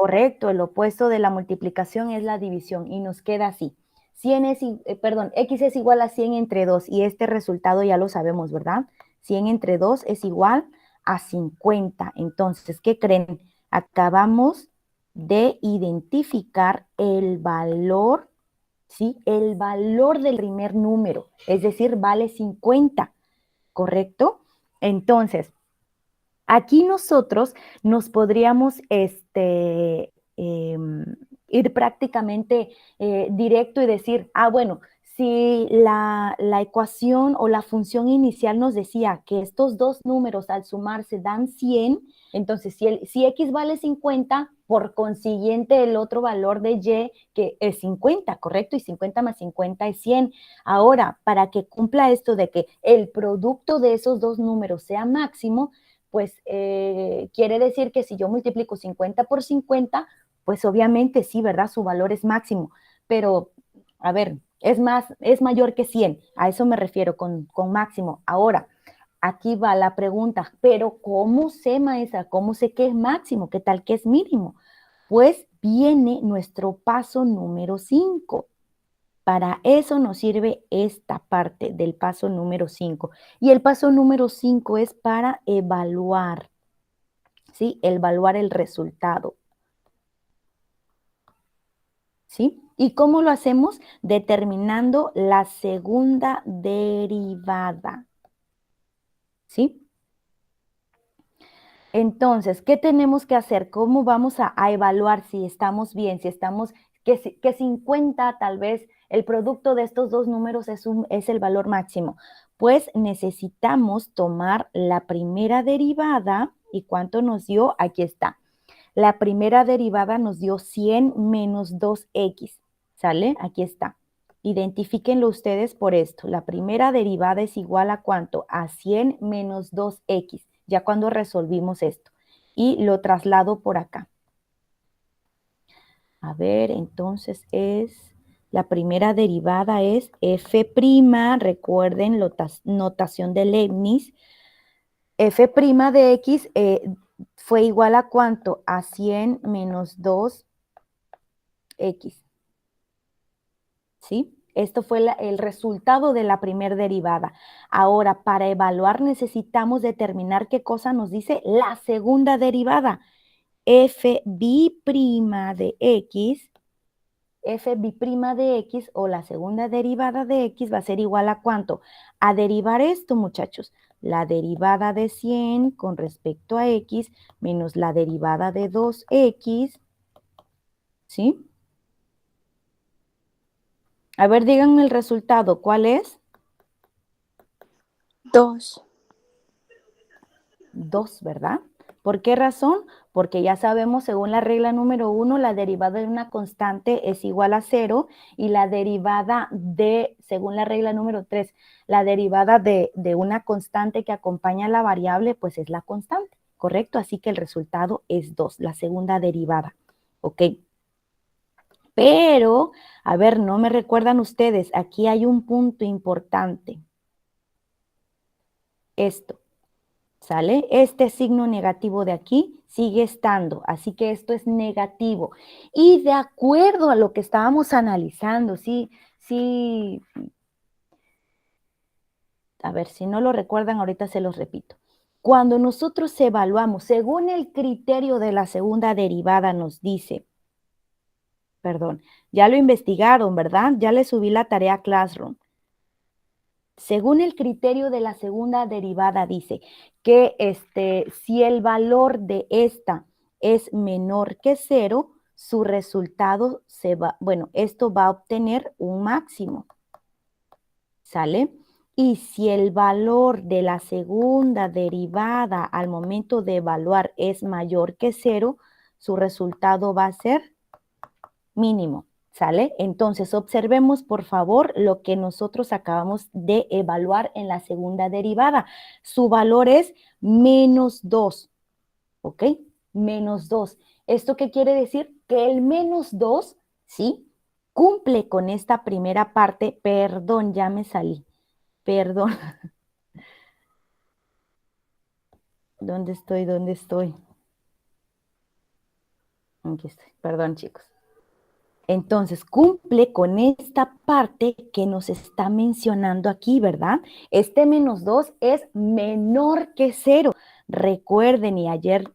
correcto? El opuesto de la multiplicación es la división y nos queda así. 100 es, x es igual a 100 entre 2 y este resultado ya lo sabemos, ¿verdad? 100 entre 2 es igual a 50. Entonces, ¿qué creen? Acabamos de identificar el valor, ¿sí? El valor del primer número, es decir, vale 50, ¿correcto? Entonces, aquí nosotros nos podríamos ir prácticamente directo y decir, bueno, si la ecuación o la función inicial nos decía que estos dos números al sumarse dan 100, entonces si x vale 50, por consiguiente el otro valor de y que es 50, ¿correcto? Y 50 más 50 es 100. Ahora, para que cumpla esto de que el producto de esos dos números sea máximo, pues quiere decir que si yo multiplico 50 por 50, pues obviamente sí, ¿verdad? Su valor es máximo, pero a ver, es mayor que 100, a eso me refiero con máximo. Ahora, aquí va la pregunta, pero ¿cómo sé, maestra? ¿Cómo sé que es máximo? ¿Qué tal que es mínimo? Pues viene nuestro paso número 5. Para eso nos sirve esta parte del paso número 5. Y el paso número 5 es para evaluar, ¿sí? Evaluar el resultado, ¿sí? ¿Y cómo lo hacemos? Determinando la segunda derivada, ¿sí? Entonces, ¿qué tenemos que hacer? ¿Cómo vamos a evaluar si estamos bien, si estamos, que 50 tal vez el producto de estos dos números es el valor máximo? Pues necesitamos tomar la primera derivada. ¿Y cuánto nos dio? Aquí está. La primera derivada nos dio 100 menos 2x, ¿sale? Aquí está. Identifíquenlo ustedes por esto. La primera derivada es igual a ¿cuánto? A 100 menos 2x, ya cuando resolvimos esto. Y lo traslado por acá. A ver, entonces la primera derivada es f', recuerden notación de Leibniz. F' de x fue igual a ¿cuánto? A 100 menos 2x. ¿Sí? Esto fue el resultado de la primera derivada. Ahora, para evaluar necesitamos determinar qué cosa nos dice la segunda derivada. F' de x, o la segunda derivada de x va a ser igual a ¿cuánto? A derivar esto, muchachos. La derivada de 100 con respecto a x menos la derivada de 2x, ¿sí? A ver, díganme el resultado. ¿Cuál es? 2. 2, ¿verdad? ¿Por qué razón? Porque ya sabemos, según la regla número 1, la derivada de una constante es igual a 0 y la derivada según la regla número 3, la derivada de una constante que acompaña a la variable, pues es la constante, ¿correcto? Así que el resultado es 2, la segunda derivada, ¿ok? Pero, a ver, no me recuerdan ustedes, aquí hay un punto importante. Esto. ¿Sale? Este signo negativo de aquí sigue estando, así que esto es negativo. Y de acuerdo a lo que estábamos analizando, sí, a ver, si no lo recuerdan, ahorita se los repito. Cuando nosotros evaluamos, según el criterio de la segunda derivada nos dice, perdón, ya lo investigaron, ¿verdad? Ya le subí la tarea a Classroom. Según el criterio de la segunda derivada, dice que si el valor de esta es menor que 0, su resultado esto va a obtener un máximo. ¿sale? Y si el valor de la segunda derivada al momento de evaluar es mayor que 0, su resultado va a ser mínimo, ¿sale? Entonces, observemos, por favor, lo que nosotros acabamos de evaluar en la segunda derivada. Su valor es -2, ¿ok? -2. ¿Esto qué quiere decir? Que el -2, ¿sí? Cumple con esta primera parte. Perdón, ya me salí. Perdón. ¿Dónde estoy? ¿Dónde estoy? Aquí estoy. Perdón, chicos. Entonces, cumple con esta parte que nos está mencionando aquí, ¿verdad? Este -2 es menor que 0. Recuerden, y ayer,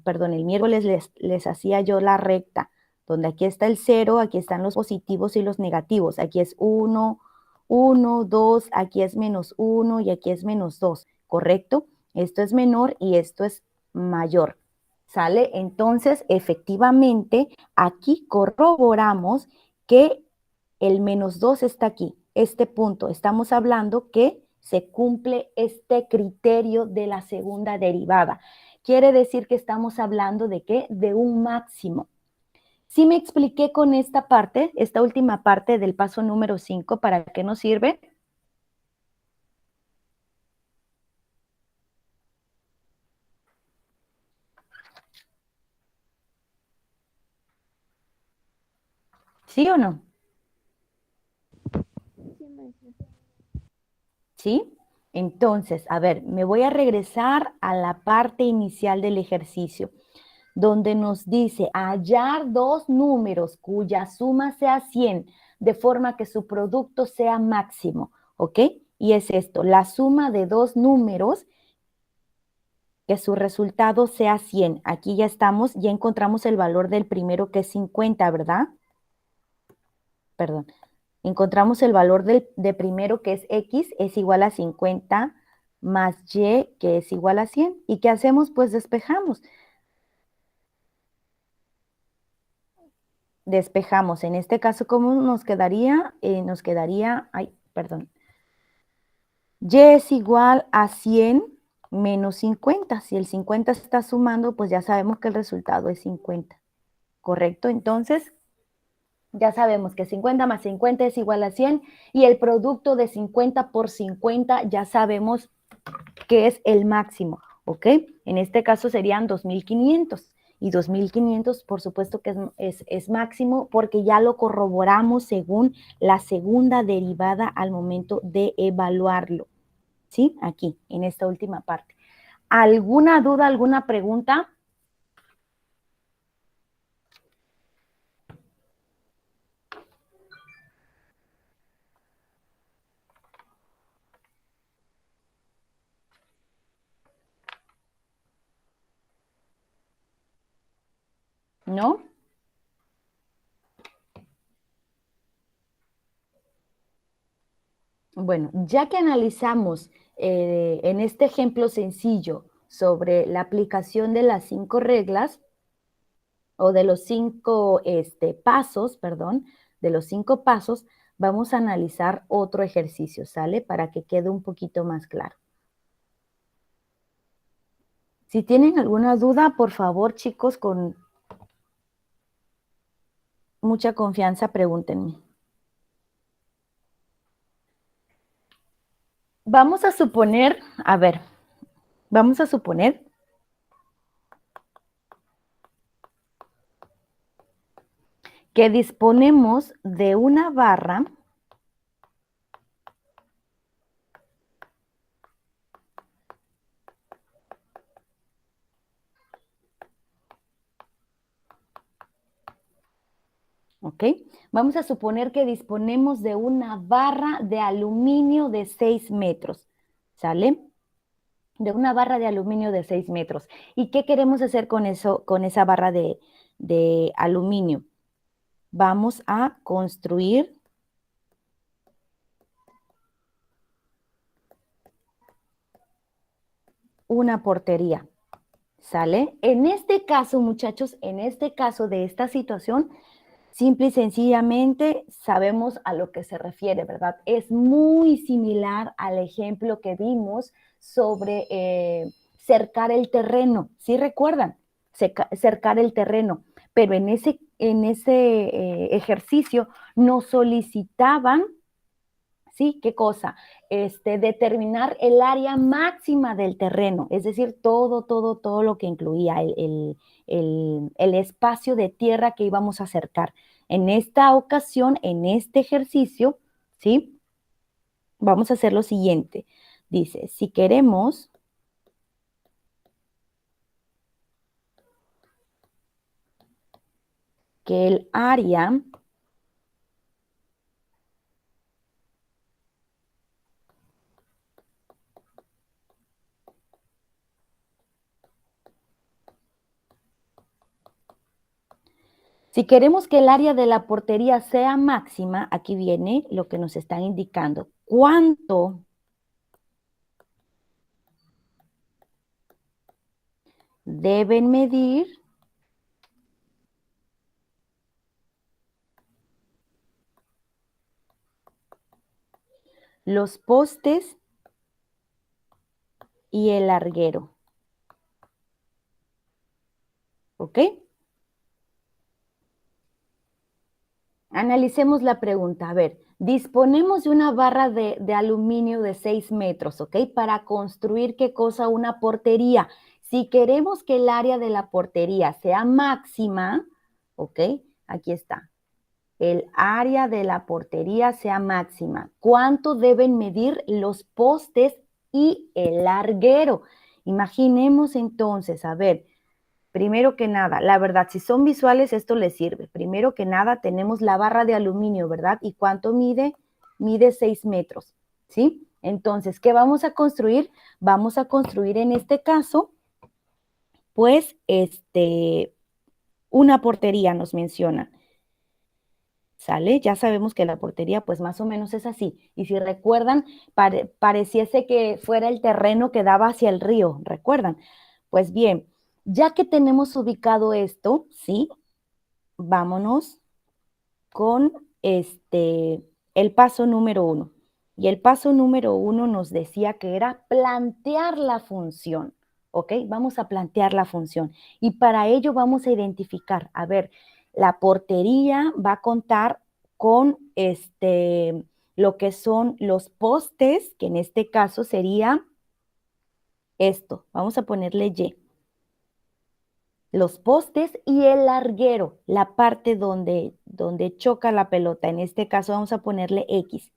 perdón, el miércoles les hacía yo la recta, donde aquí está el 0, aquí están los positivos y los negativos. Aquí es 1, 1, 2, aquí es -1 y aquí es -2, ¿correcto? Esto es menor y esto es mayor, ¿sale? Entonces, efectivamente, aquí corroboramos que el -2 está aquí, este punto. Estamos hablando que se cumple este criterio de la segunda derivada. Quiere decir que estamos hablando de ¿qué? De un máximo. ¿Sí me expliqué con esta parte, esta última parte del paso número 5, para qué nos sirve? ¿Sí o no? Sí, maestra. ¿Sí? Entonces, a ver, me voy a regresar a la parte inicial del ejercicio, donde nos dice hallar dos números cuya suma sea 100, de forma que su producto sea máximo, ¿ok? Y es esto, la suma de dos números que su resultado sea 100. Aquí ya estamos, ya encontramos el valor del primero que es 50, ¿verdad? Perdón. Encontramos el valor de primero que es X es igual a 50 más Y que es igual a 100. ¿Y qué hacemos? Pues despejamos. Despejamos. En este caso, ¿cómo nos quedaría? Ay, perdón. Y es igual a 100 menos 50. Si el 50 se está sumando, pues ya sabemos que el resultado es 50. ¿Correcto? Entonces, ya sabemos que 50 más 50 es igual a 100 y el producto de 50 por 50 ya sabemos que es el máximo, ¿ok? En este caso serían 2.500 y 2.500 por supuesto que es máximo porque ya lo corroboramos según la segunda derivada al momento de evaluarlo, ¿sí? Aquí, en esta última parte. ¿Alguna duda, alguna pregunta? ¿No? Bueno, ya que analizamos en este ejemplo sencillo sobre la aplicación de las 5 reglas o de los 5 pasos, perdón, de los 5 pasos, vamos a analizar otro ejercicio, ¿sale? Para que quede un poquito más claro. Si tienen alguna duda, por favor, chicos, con mucha confianza, pregúntenme. Vamos a suponer, a ver, vamos a suponer que disponemos de una barra ¿ok? Vamos a suponer que disponemos de una barra de aluminio de 6 metros, ¿sale? De una barra de aluminio de 6 metros. ¿Y qué queremos hacer con eso, con esa barra de aluminio? Vamos a construir una portería, ¿sale? En este caso, muchachos, en este caso de esta situación, Simple y sencillamente sabemos a lo que se refiere, ¿verdad? Es muy similar al ejemplo que vimos sobre cercar el terreno. ¿Sí recuerdan? Cercar el terreno. Pero en ese ejercicio nos solicitaban, ¿sí? ¿Qué cosa? Determinar el área máxima del terreno, es decir, todo lo que incluía el espacio de tierra que íbamos a cercar. En esta ocasión, en este ejercicio, ¿sí? Vamos a hacer lo siguiente. Dice, si queremos que el área Si queremos que el área de la portería sea máxima, aquí viene lo que nos están indicando. ¿Cuánto deben medir los postes y el larguero? ¿Ok? Analicemos la pregunta. A ver, disponemos de una barra de aluminio de 6 metros, ¿ok? Para construir, ¿qué cosa? Una portería. Si queremos que el área de la portería sea máxima, ¿ok? Aquí está. El área de la portería sea máxima. ¿Cuánto deben medir los postes y el larguero? Imaginemos entonces, a ver, primero que nada, la verdad, si son visuales, esto les sirve. Primero que nada, tenemos la barra de aluminio, ¿verdad? ¿Y cuánto mide? Mide 6 metros, ¿sí? Entonces, ¿qué vamos a construir? Vamos a construir en este caso, pues, una portería nos menciona. ¿Sale? Ya sabemos que la portería pues más o menos es así. Y si recuerdan, pareciese que fuera el terreno que daba hacia el río, ¿recuerdan? Pues bien, ya que tenemos ubicado esto, ¿sí? Vámonos con el paso número 1. Y el paso número 1 nos decía que era plantear la función, ¿ok? Vamos a plantear la función. Y para ello vamos a identificar, a ver, la portería va a contar con lo que son los postes, que en este caso sería esto. Vamos a ponerle Y. Los postes y el larguero, la parte donde choca la pelota. En este caso vamos a ponerle X.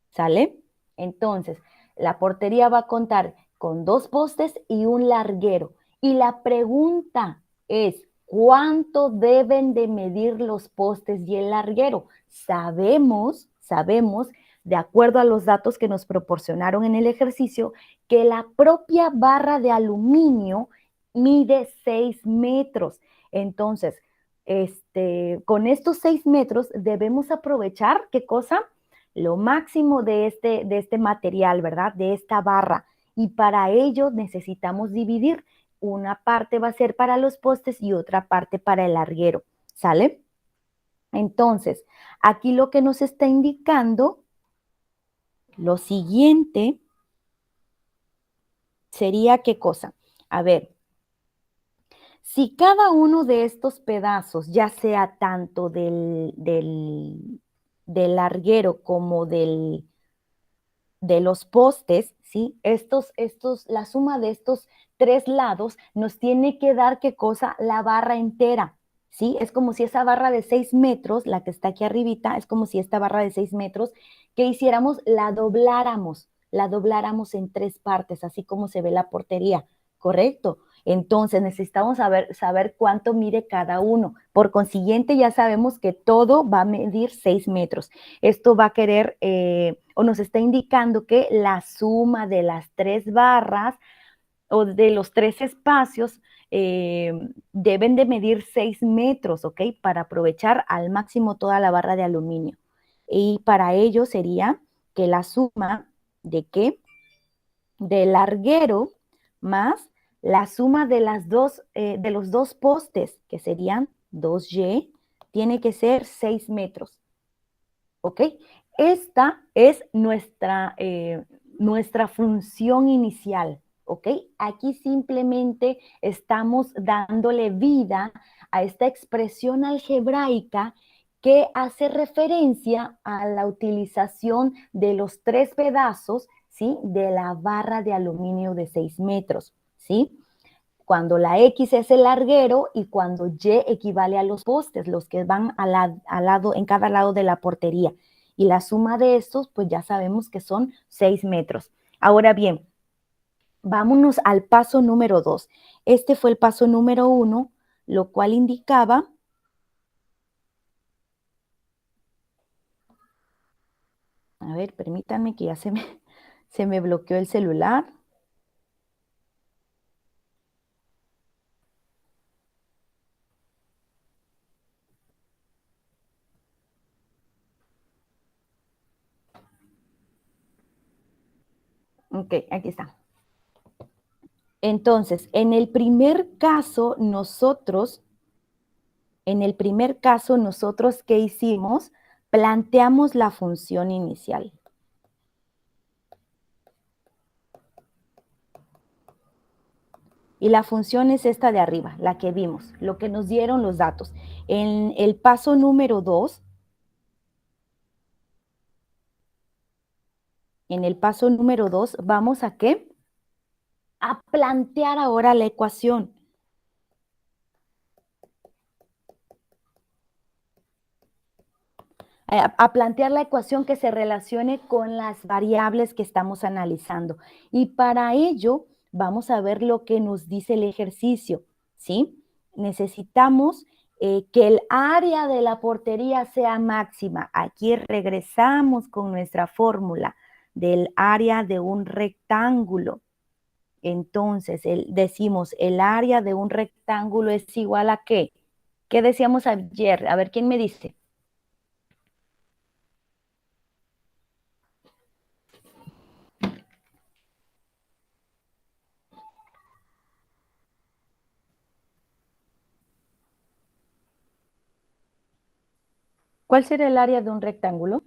¿Sale? Entonces, la portería va a contar con 2 postes y un larguero. Y la pregunta es, ¿cuánto deben de medir los postes y el larguero? Sabemos, de acuerdo a los datos que nos proporcionaron en el ejercicio, que la propia barra de aluminio mide 6 metros. Entonces, con estos 6 metros debemos aprovechar, ¿qué cosa? Lo máximo de este material, ¿verdad? De esta barra. Y para ello necesitamos dividir. Una parte va a ser para los postes y otra parte para el larguero. ¿Sale? Entonces, aquí lo que nos está indicando, lo siguiente sería ¿qué cosa? A ver, si cada uno de estos pedazos, ya sea tanto del larguero como de los postes, ¿sí? La suma de estos 3 lados nos tiene que dar, ¿qué cosa? La barra entera, ¿sí? Es como si esa barra de 6 metros, la que está aquí arribita, es como si esta barra de 6 metros, que hiciéramos, la dobláramos en 3 partes, así como se ve la portería, ¿correcto? Entonces necesitamos saber cuánto mide cada uno. Por consiguiente, ya sabemos que todo va a medir 6 metros. Esto va a querer, o nos está indicando que la suma de las 3 barras o de los 3 espacios deben de medir 6 metros, ¿ok? Para aprovechar al máximo toda la barra de aluminio. Y para ello sería que la suma de ¿qué? Del larguero más la suma de los 2 postes, que serían 2Y tiene que ser 6 metros. ¿Ok? Esta es nuestra función inicial. ¿Ok? Aquí simplemente estamos dándole vida a esta expresión algebraica que hace referencia a la utilización de los 3 pedazos, ¿sí?, de la barra de aluminio de 6 metros, ¿sí? Cuando la X es el larguero y cuando Y equivale a los postes, los que van en cada lado de la portería. Y la suma de estos, pues ya sabemos que son 6 metros. Ahora bien, vámonos al paso número 2. Este fue el paso número 1, lo cual indicaba... A ver, permítanme que ya se me bloqueó el celular. Ok, aquí está. Entonces, en el primer caso, nosotros, ¿qué hicimos? Planteamos la función inicial. Y la función es esta de arriba, la que vimos, lo que nos dieron los datos. En el paso número 2, vamos a ¿qué? A plantear ahora la ecuación. A plantear la ecuación que se relacione con las variables que estamos analizando. Y para ello vamos a ver lo que nos dice el ejercicio, ¿sí? Necesitamos que el área de la portería sea máxima. Aquí regresamos con nuestra fórmula del área de un rectángulo. Entonces, decimos, el área de un rectángulo es igual a ¿qué? ¿Qué decíamos ayer? A ver, ¿quién me dice? ¿Cuál será el área de un rectángulo?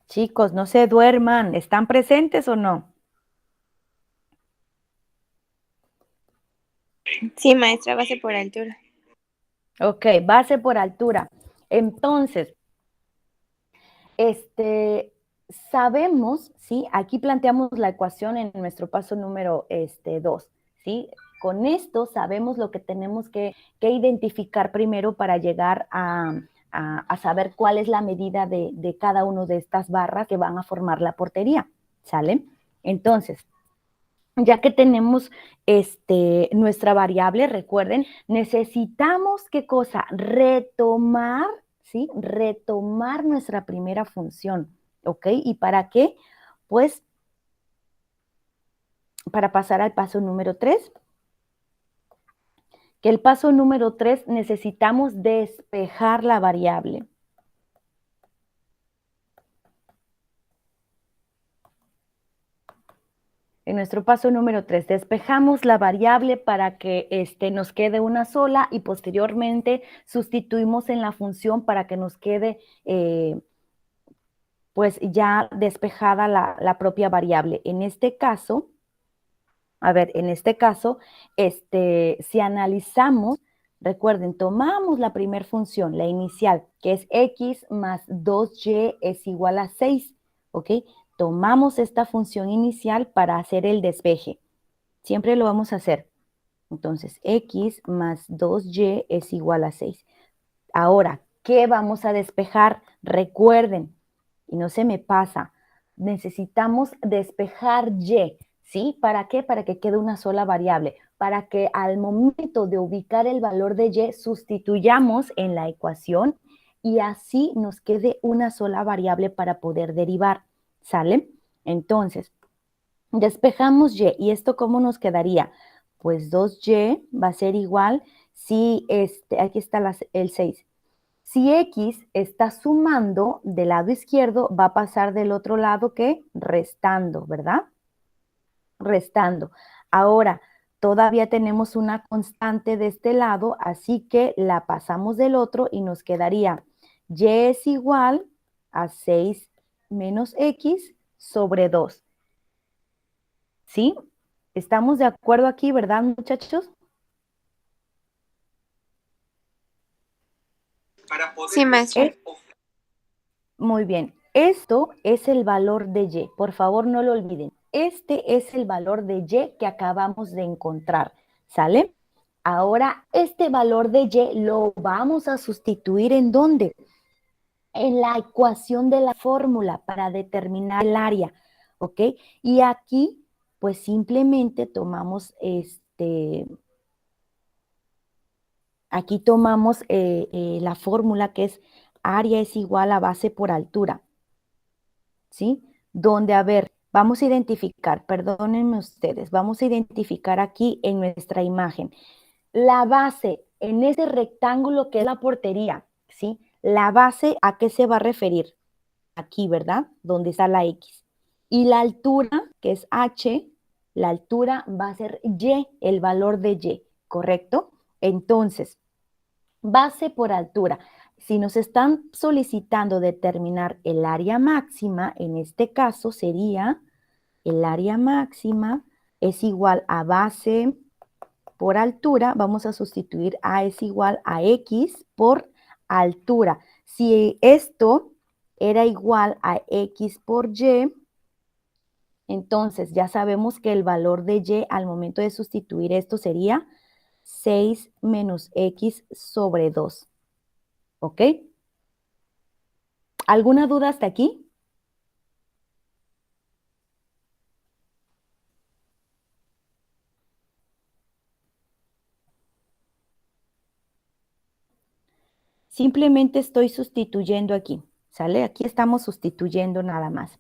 Chicos, no se duerman. ¿Están presentes o no? Sí, maestra, base por altura. Ok, base por altura. Entonces, sabemos, ¿sí? Aquí planteamos la ecuación en nuestro paso número 2, ¿sí? Con esto sabemos lo que tenemos que identificar primero para llegar a saber cuál es la medida de cada una de estas barras que van a formar la portería, ¿sale? Entonces, ya que tenemos nuestra variable, recuerden, necesitamos, ¿qué cosa? Retomar, ¿sí? Retomar nuestra primera función, ¿ok? ¿Y para qué? Pues para pasar al paso número 3, que el paso número 3 necesitamos despejar la variable. En nuestro paso número 3, despejamos la variable para que nos quede una sola y posteriormente sustituimos en la función para que nos quede pues ya despejada la propia variable. En este caso, si analizamos, recuerden, tomamos la primera función, la inicial, que es x más 2y es igual a 6, ¿ok? Tomamos esta función inicial para hacer el despeje. Siempre lo vamos a hacer. Entonces, x más 2y es igual a 6. Ahora, ¿qué vamos a despejar? Recuerden, y no se me pasa, necesitamos despejar y, ¿sí? ¿Para qué? Para que quede una sola variable, para que al momento de ubicar el valor de y sustituyamos en la ecuación y así nos quede una sola variable para poder derivar, ¿sale? Entonces, despejamos y, ¿y esto cómo nos quedaría? Pues 2y va a ser igual si, aquí está el 6. Si x está sumando del lado izquierdo, va a pasar del otro lado que restando, ¿verdad? Restando. Ahora, todavía tenemos una constante de este lado, así que la pasamos del otro y nos quedaría y es igual a 6 menos x sobre 2. ¿Sí? ¿Estamos de acuerdo aquí, verdad, muchachos? Sí, maestra. Muy bien. Esto es el valor de y. Por favor, no lo olviden. Este es el valor de y que acabamos de encontrar. ¿Sale? Ahora, este valor de y lo vamos a sustituir ¿en dónde? En la ecuación de la fórmula para determinar el área. ¿Ok? Y aquí, pues simplemente tomamos aquí tomamos la fórmula que es área es igual a base por altura. ¿Sí? Donde, a ver, vamos a identificar, perdónenme ustedes, vamos a identificar aquí en nuestra imagen la base en ese rectángulo que es la portería, ¿sí? La base, ¿a qué se va a referir? Aquí, ¿verdad? Donde está la X. Y la altura, que es H, la altura va a ser Y, el valor de Y, ¿correcto? Entonces, base por altura. Si nos están solicitando determinar el área máxima, en este caso sería el área máxima es igual a base por altura. Vamos a sustituir A es igual a X por altura. Si esto era igual a X por Y, entonces ya sabemos que el valor de Y al momento de sustituir esto sería 6 menos X sobre 2. ¿Ok? ¿Alguna duda hasta aquí? Simplemente estoy sustituyendo aquí, ¿sale? Aquí estamos sustituyendo nada más.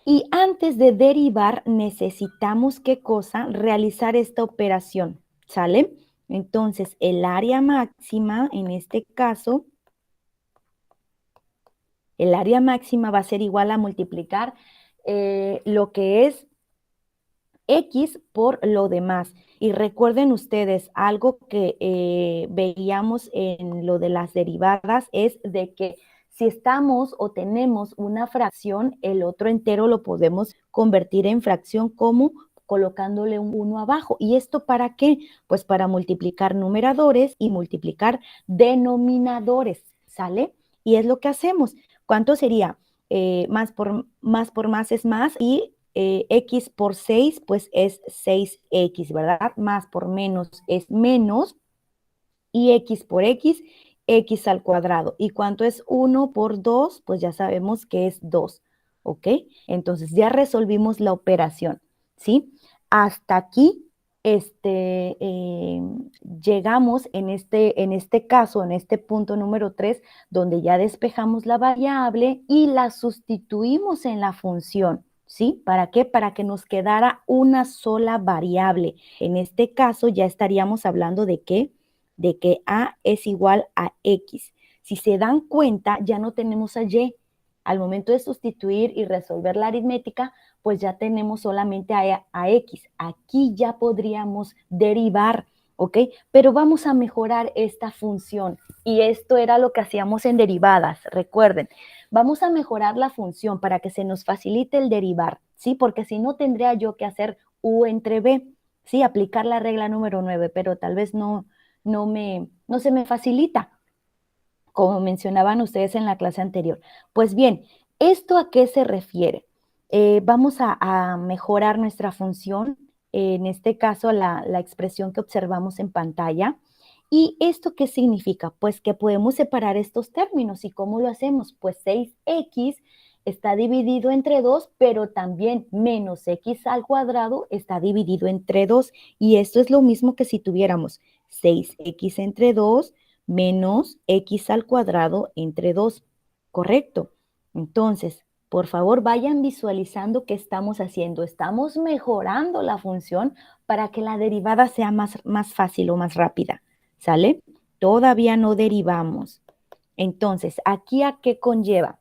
Y antes de derivar, necesitamos, ¿qué cosa? Realizar esta operación, ¿sale? Entonces, el área máxima, en este caso, el área máxima va a ser igual a multiplicar lo que es X por lo demás. Y recuerden ustedes, algo que veíamos en lo de las derivadas es de que si estamos o tenemos una fracción, el otro entero lo podemos convertir en fracción como colocándole un 1 abajo. ¿Y esto para qué? Pues para multiplicar numeradores y multiplicar denominadores, ¿sale? Y es lo que hacemos. ¿Cuánto sería? Más por más es más y X por 6, pues es 6X, ¿verdad? Más por menos es menos y X por X, X al cuadrado. ¿Y cuánto es 1 por 2? Pues ya sabemos que es 2, ¿ok? Entonces ya resolvimos la operación, ¿sí? Hasta aquí llegamos en este caso, en este punto número 3, donde ya despejamos la variable y la sustituimos en la función, ¿sí? ¿Para qué? Para que nos quedara una sola variable. En este caso ya estaríamos hablando de qué? De que A es igual a X. Si se dan cuenta, ya no tenemos a Y. Al momento de sustituir y resolver la aritmética, pues ya tenemos solamente a X. Aquí ya podríamos derivar, ¿ok? Pero vamos a mejorar esta función. Y esto era lo que hacíamos en derivadas, recuerden. Vamos a mejorar la función para que se nos facilite el derivar, ¿sí? Porque si no, tendría yo que hacer U entre B, ¿sí? Aplicar la regla número 9, pero tal vez no se me facilita, como mencionaban ustedes en la clase anterior. Pues bien, ¿esto a qué se refiere? Vamos a mejorar nuestra función, en este caso la expresión que observamos en pantalla. ¿Y esto qué significa? Pues que podemos separar estos términos. ¿Y cómo lo hacemos? Pues 6x está dividido entre 2, pero también menos x al cuadrado está dividido entre 2. Y esto es lo mismo que si tuviéramos 6x entre 2 menos x al cuadrado entre 2, ¿correcto? Entonces, Por favor, vayan visualizando qué estamos haciendo. Estamos mejorando la función para que la derivada sea más fácil o más rápida, ¿sale? Todavía no derivamos. Entonces, ¿aquí a qué conlleva?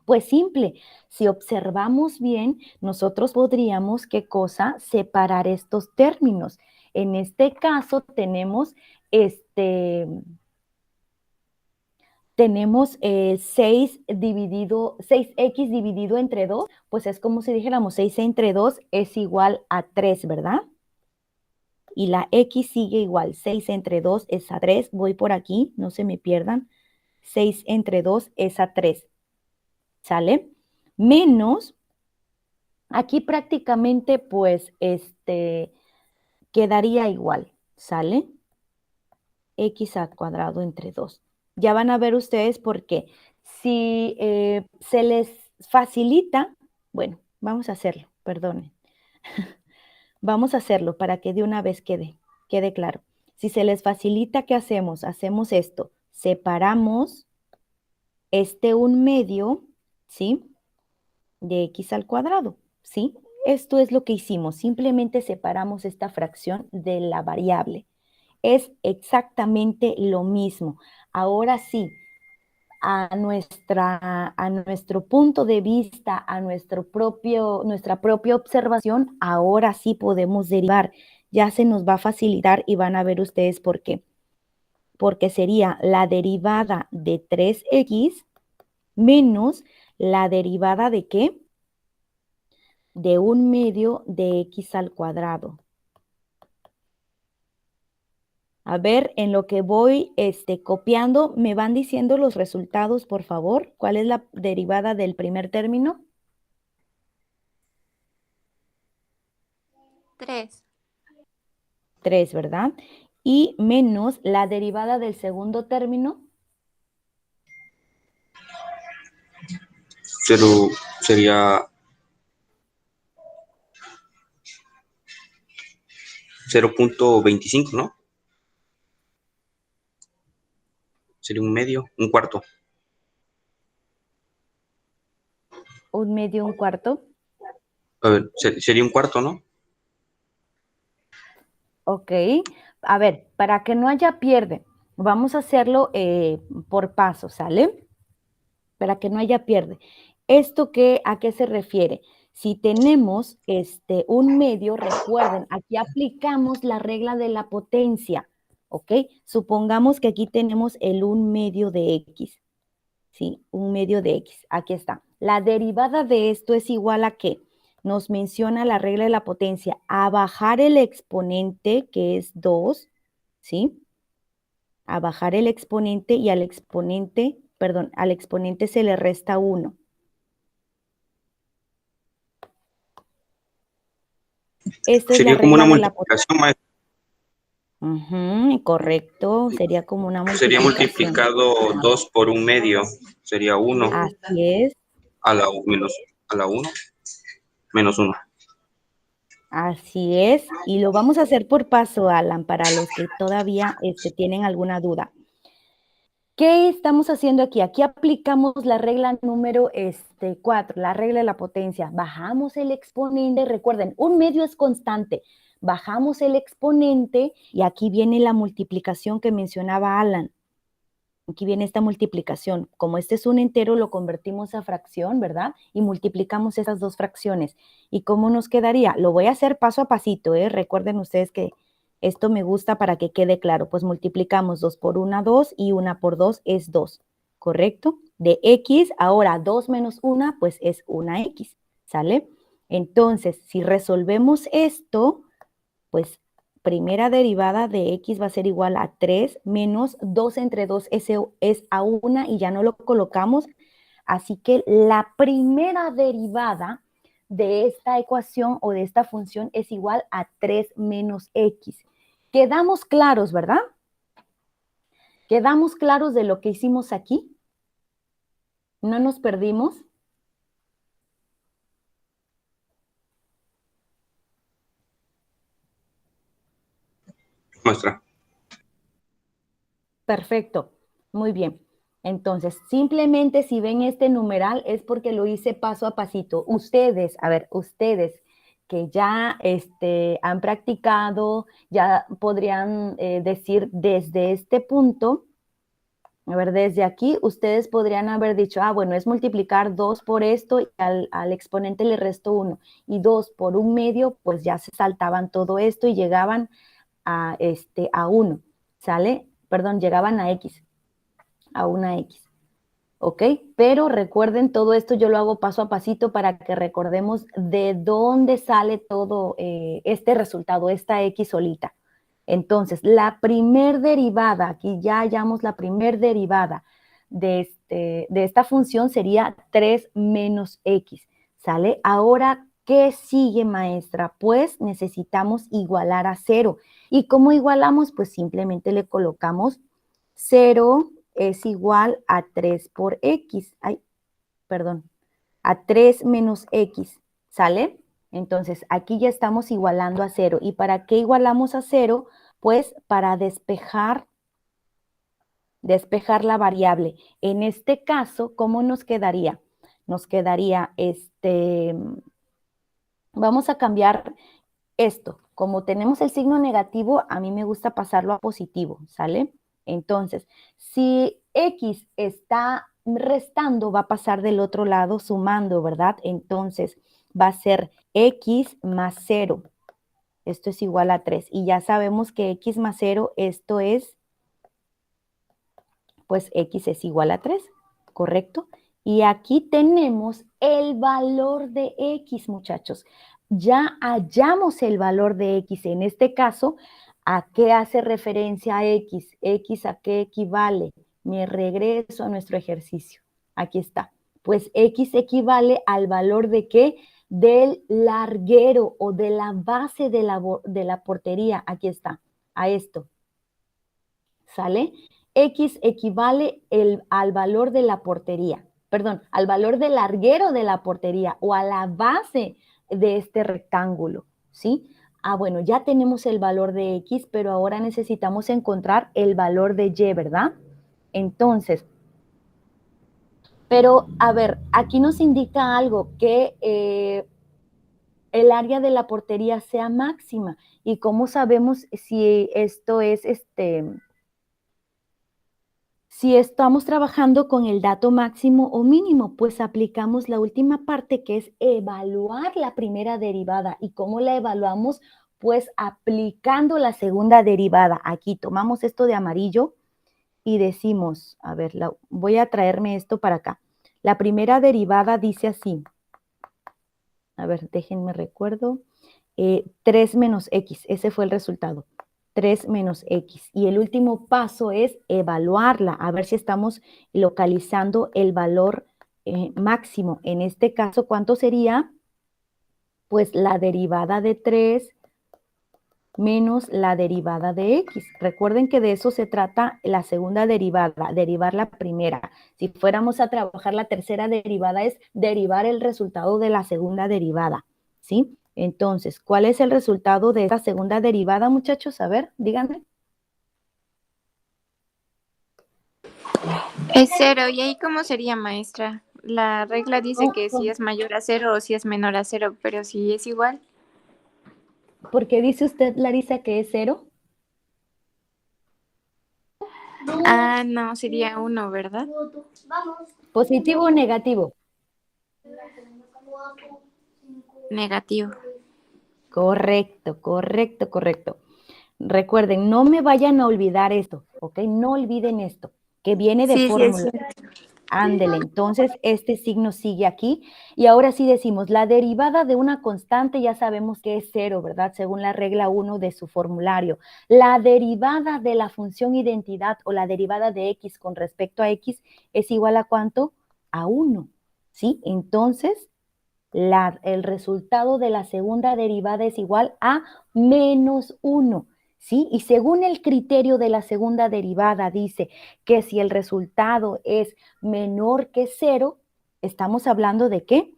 Pues simple, si observamos bien, nosotros podríamos, ¿qué cosa? Separar estos términos. En este caso tenemos 6x dividido entre 2, pues es como si dijéramos 6 entre 2 es igual a 3, ¿verdad? Y la x sigue igual, 6 entre 2 es a 3, voy por aquí, no se me pierdan, 6 entre 2 es a 3, ¿sale? Menos, aquí prácticamente pues quedaría igual, ¿sale? X al cuadrado entre 2. Ya van a ver ustedes por qué. Si se les facilita, bueno, vamos a hacerlo, perdonen. Vamos a hacerlo para que de una vez quede claro. Si se les facilita, ¿qué hacemos? Hacemos esto. Separamos 1/2, ¿sí? De x al cuadrado, ¿sí? Esto es lo que hicimos. Simplemente separamos esta fracción de la variable. Es exactamente lo mismo. Ahora sí, a nuestro punto de vista, a nuestra propia observación, ahora sí podemos derivar. Ya se nos va a facilitar y van a ver ustedes por qué. Porque sería la derivada de 3x menos la derivada de ¿qué? De 1/2 de x al cuadrado. A ver, en lo que voy copiando, ¿me van diciendo los resultados, por favor? ¿Cuál es la derivada del primer término? 3. 3, ¿verdad? Y menos la derivada del segundo término. Pero sería 0.25, ¿no? Sería un medio, un cuarto. 1/2, 1/4. A ver, sería un cuarto, ¿no? Ok. A ver, para que no haya pierde, vamos a hacerlo por paso, ¿sale? Para que no haya pierde. ¿Esto a qué se refiere? Si tenemos 1/2, recuerden, aquí aplicamos la regla de la potencia, ¿ok? Supongamos que aquí tenemos el 1/2 de x, ¿sí? 1/2 de x, aquí está. La derivada de esto es igual a ¿qué? Nos menciona la regla de la potencia, a bajar el exponente, que es 2, ¿sí? A bajar el exponente y al exponente se le resta 1. Esta es la Sería como una regla de la potencia. multiplicación, maestro. Correcto, sería como una Sería multiplicación. multiplicado 2 por 1/2. Sería 1 Así es, a la 1 menos 1. así es. Y lo vamos a hacer por paso, Alan, para los que todavía tienen alguna duda. ¿Qué estamos haciendo aquí? Aquí aplicamos la regla número 4, la regla de la potencia. Bajamos el exponente, recuerden, 1/2 es constante. Bajamos el exponente y aquí viene la multiplicación que mencionaba Alan. Aquí viene esta multiplicación. Como este es un entero, lo convertimos a fracción, ¿verdad? Y multiplicamos esas dos fracciones. ¿Y cómo nos quedaría? Lo voy a hacer paso a pasito, ¿eh? Recuerden ustedes que esto me gusta para que quede claro. Pues multiplicamos 2 por 1, 2 y 1 por 2 es 2, ¿correcto? De x, ahora 2 menos 1, pues es 1x, ¿sale? Entonces, si resolvemos esto, pues primera derivada de x va a ser igual a 3 menos 2 entre 2 es a 1 y ya no lo colocamos. Así que la primera derivada de esta ecuación o de esta función es igual a 3 menos x. Quedamos claros, ¿verdad? ¿Quedamos claros de lo que hicimos aquí? ¿No nos perdimos? Maestra. Perfecto, muy bien. Entonces, simplemente si ven este numeral es porque lo hice paso a pasito. Ustedes, a ver, ustedes que ya han practicado, ya podrían decir desde este punto, a ver, desde aquí, ustedes podrían haber dicho, bueno, es multiplicar 2 por esto y al exponente le resto 1. Y 2 por 1/2, pues ya se saltaban todo esto y llegaban a 1, ¿sale? Perdón, llegaban a X, a una X, ¿ok? Pero recuerden, todo esto yo lo hago paso a pasito para que recordemos de dónde sale todo este resultado, esta X solita. Entonces, la primer derivada, aquí ya hallamos la primer derivada de esta función sería 3 menos X, ¿sale? Ahora, ¿qué sigue, maestra? Pues necesitamos igualar a 0. ¿Y cómo igualamos? Pues simplemente le colocamos 0 es igual a 3 por X. Ay, perdón, a 3 menos X, ¿sale? Entonces, aquí ya estamos igualando a 0. ¿Y para qué igualamos a 0? Pues para despejar la variable. En este caso, ¿cómo nos quedaría? Nos quedaría, vamos a cambiar esto. Como tenemos el signo negativo, a mí me gusta pasarlo a positivo, ¿sale? Entonces, si X está restando, va a pasar del otro lado sumando, ¿verdad? Entonces, va a ser X más 0. Esto es igual a 3. Y ya sabemos que X más 0, esto es, pues X es igual a 3, ¿correcto? Y aquí tenemos el valor de X, muchachos. Ya hallamos el valor de X. En este caso, ¿a qué hace referencia X? ¿X a qué equivale? Me regreso a nuestro ejercicio. Aquí está. Pues X equivale al valor de ¿qué? Del larguero o de la base de la portería. Aquí está, a esto. ¿Sale? X equivale al valor de la portería, perdón, al valor del larguero de la portería o a la base de este rectángulo, ¿sí? Bueno, ya tenemos el valor de X, pero ahora necesitamos encontrar el valor de Y, ¿verdad? Entonces, pero a ver, aquí nos indica algo, que el área de la portería sea máxima. ¿Y cómo sabemos si esto es si estamos trabajando con el dato máximo o mínimo? Pues aplicamos la última parte, que es evaluar la primera derivada. ¿Y cómo la evaluamos? Pues aplicando la segunda derivada. Aquí tomamos esto de amarillo y decimos, a ver, voy a traerme esto para acá. La primera derivada dice así. A ver, déjenme recuerdo. 3 menos X, ese fue el resultado. 3 menos X. Y el último paso es evaluarla, a ver si estamos localizando el valor máximo. En este caso, ¿cuánto sería? Pues la derivada de 3 menos la derivada de X. Recuerden que de eso se trata la segunda derivada, derivar la primera. Si fuéramos a trabajar la tercera derivada, es derivar el resultado de la segunda derivada, ¿sí? Entonces, ¿cuál es el resultado de esta segunda derivada, muchachos? A ver, díganme. Es 0. ¿Y ahí cómo sería, maestra? La regla dice que si es mayor a 0 o si es menor a 0, pero si es igual. ¿Por qué dice usted, Larisa, que es 0? No, sería 1, ¿verdad? ¿Positivo o negativo? Negativo. Correcto, correcto, correcto. Recuerden, no me vayan a olvidar esto, ¿ok? No olviden esto, que viene de Sí, sí, fórmula. Ándele, entonces este signo sigue aquí. Y ahora sí decimos, la derivada de una constante ya sabemos que es 0, ¿verdad? Según la regla 1 de su formulario. La derivada de la función identidad o la derivada de X con respecto a X es igual a ¿cuánto? A 1, ¿sí? Entonces, el resultado de la segunda derivada es igual a menos 1, ¿sí? Y según el criterio de la segunda derivada dice que si el resultado es menor que 0, estamos hablando ¿de qué?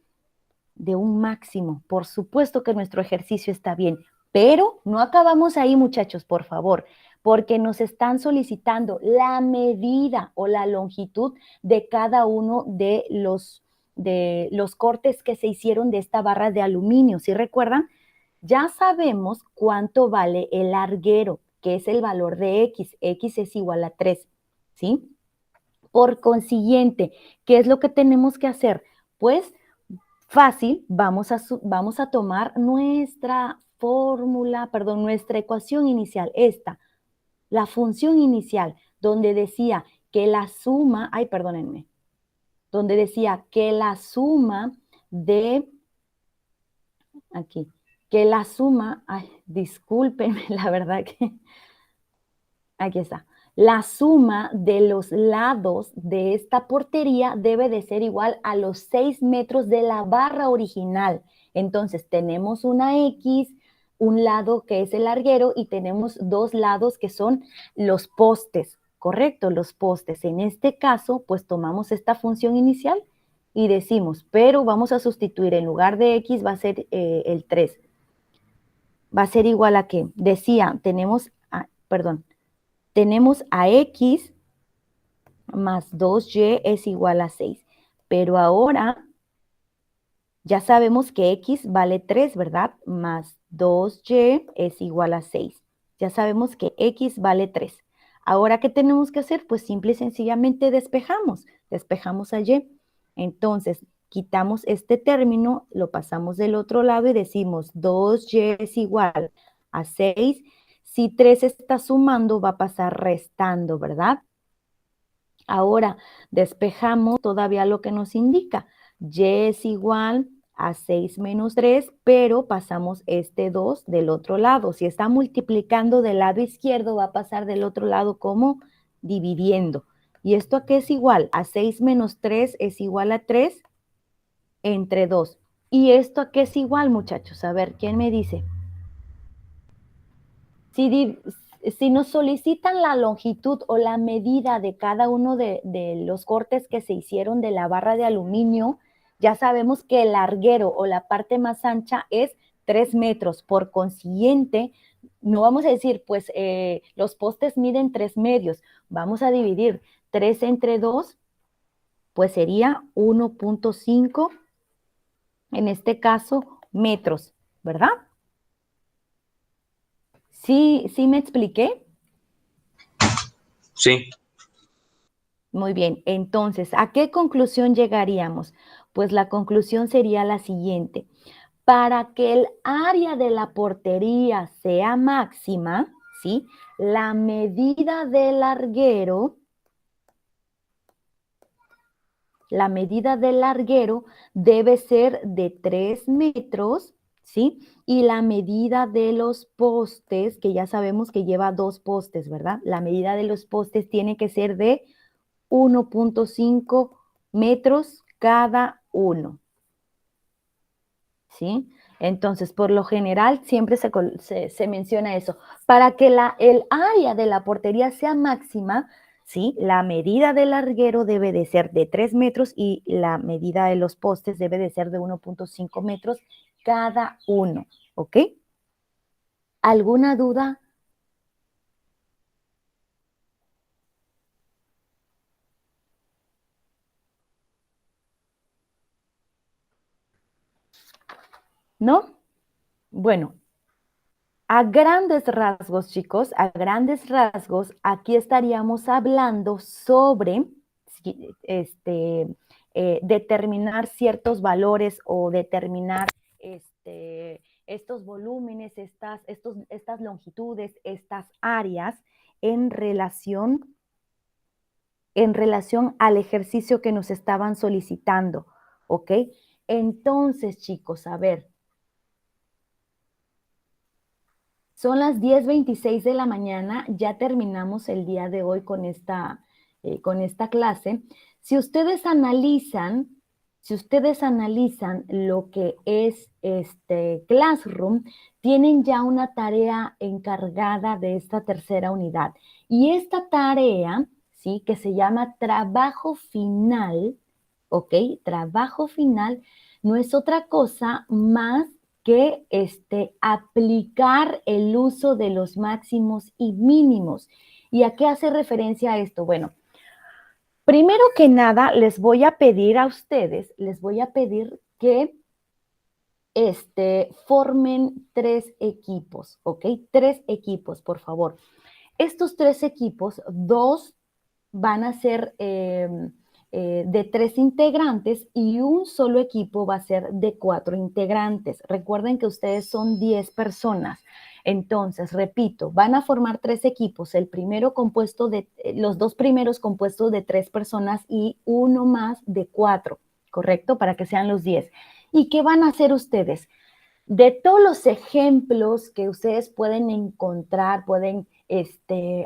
De un máximo. Por supuesto que nuestro ejercicio está bien, pero no acabamos ahí, muchachos, por favor, porque nos están solicitando la medida o la longitud de cada uno de los cortes que se hicieron de esta barra de aluminio. ¿Sí recuerdan? Ya sabemos cuánto vale el larguero, que es el valor de X. X es igual a 3, ¿sí? Por consiguiente, ¿qué es lo que tenemos que hacer? Pues fácil, vamos a tomar nuestra fórmula, perdón, nuestra ecuación inicial, esta, la función inicial, donde decía que la suma, ay, perdónenme, donde decía que la suma de, aquí, que la suma, ay, discúlpenme, la verdad que, aquí está, la suma de los lados de esta portería debe de ser igual a los 6 metros de la barra original. Entonces, tenemos una X, un lado que es el larguero y tenemos dos lados que son los postes, ¿correcto? Los postes. En este caso, pues tomamos esta función inicial y decimos, pero vamos a sustituir, en lugar de X va a ser el 3. Va a ser igual a ¿qué? Decía, tenemos a X más 2Y es igual a 6. Pero ahora ya sabemos que X vale 3, ¿verdad? Más 2Y es igual a 6. Ya sabemos que X vale 3. Ahora, ¿qué tenemos que hacer? Pues simple y sencillamente despejamos a Y. Entonces, quitamos este término, lo pasamos del otro lado y decimos 2Y es igual a 6. Si 3 está sumando, va a pasar restando, ¿verdad? Ahora, despejamos todavía lo que nos indica. Y es igual a 6 menos 3, pero pasamos este 2 del otro lado. Si está multiplicando del lado izquierdo, va a pasar del otro lado como dividiendo. ¿Y esto a qué es igual? A 6 menos 3 es igual a 3 entre 2. ¿Y esto a qué es igual, muchachos? A ver, ¿quién me dice? Si nos solicitan la longitud o la medida de cada uno de los cortes que se hicieron de la barra de aluminio, ya sabemos que el larguero o la parte más ancha es 3 metros. Por consiguiente, no vamos a decir, pues los postes miden 3 medios. Vamos a dividir 3 entre 2, pues sería 1.5, en este caso, metros, ¿verdad? ¿Sí me expliqué? Sí, Muy bien, entonces, ¿a qué conclusión llegaríamos? Pues la conclusión sería la siguiente. Para que el área de la portería sea máxima, ¿sí? La medida del larguero debe ser de 3 metros, ¿sí? Y la medida de los postes, que ya sabemos que lleva 2 postes, ¿verdad? La medida de los postes tiene que ser de 1.5 metros cada uno, ¿sí? Entonces, por lo general, siempre se menciona eso. Para que el área de la portería sea máxima, ¿sí? La medida del larguero debe de ser de 3 metros y la medida de los postes debe de ser de 1.5 metros cada uno, ¿ok? ¿Alguna duda? ¿No? Bueno, a grandes rasgos, chicos, a grandes rasgos, aquí estaríamos hablando sobre determinar ciertos valores o determinar estos volúmenes, estas longitudes, estas áreas en relación al ejercicio que nos estaban solicitando, ¿ok? Entonces, chicos, a ver, son las 10:26 de la mañana, ya terminamos el día de hoy con esta clase. Si ustedes analizan lo que es este Classroom, tienen ya una tarea encargada de esta tercera unidad. Y esta tarea, ¿sí? Que se llama trabajo final, ¿ok? Trabajo final no es otra cosa más que aplicar el uso de los máximos y mínimos. ¿Y a qué hace referencia a esto? Bueno, primero que nada, les voy a pedir a ustedes, que formen 3 equipos, ¿ok? 3 equipos, por favor. Estos 3 equipos, 2 van a ser de 3 integrantes y un solo equipo va a ser de 4 integrantes. Recuerden que ustedes son 10 personas. Entonces, repito, van a formar 3 equipos. Los 2 primeros compuestos de 3 personas y uno más de 4, ¿correcto? Para que sean los 10. ¿Y qué van a hacer ustedes? De todos los ejemplos que ustedes pueden encontrar, pueden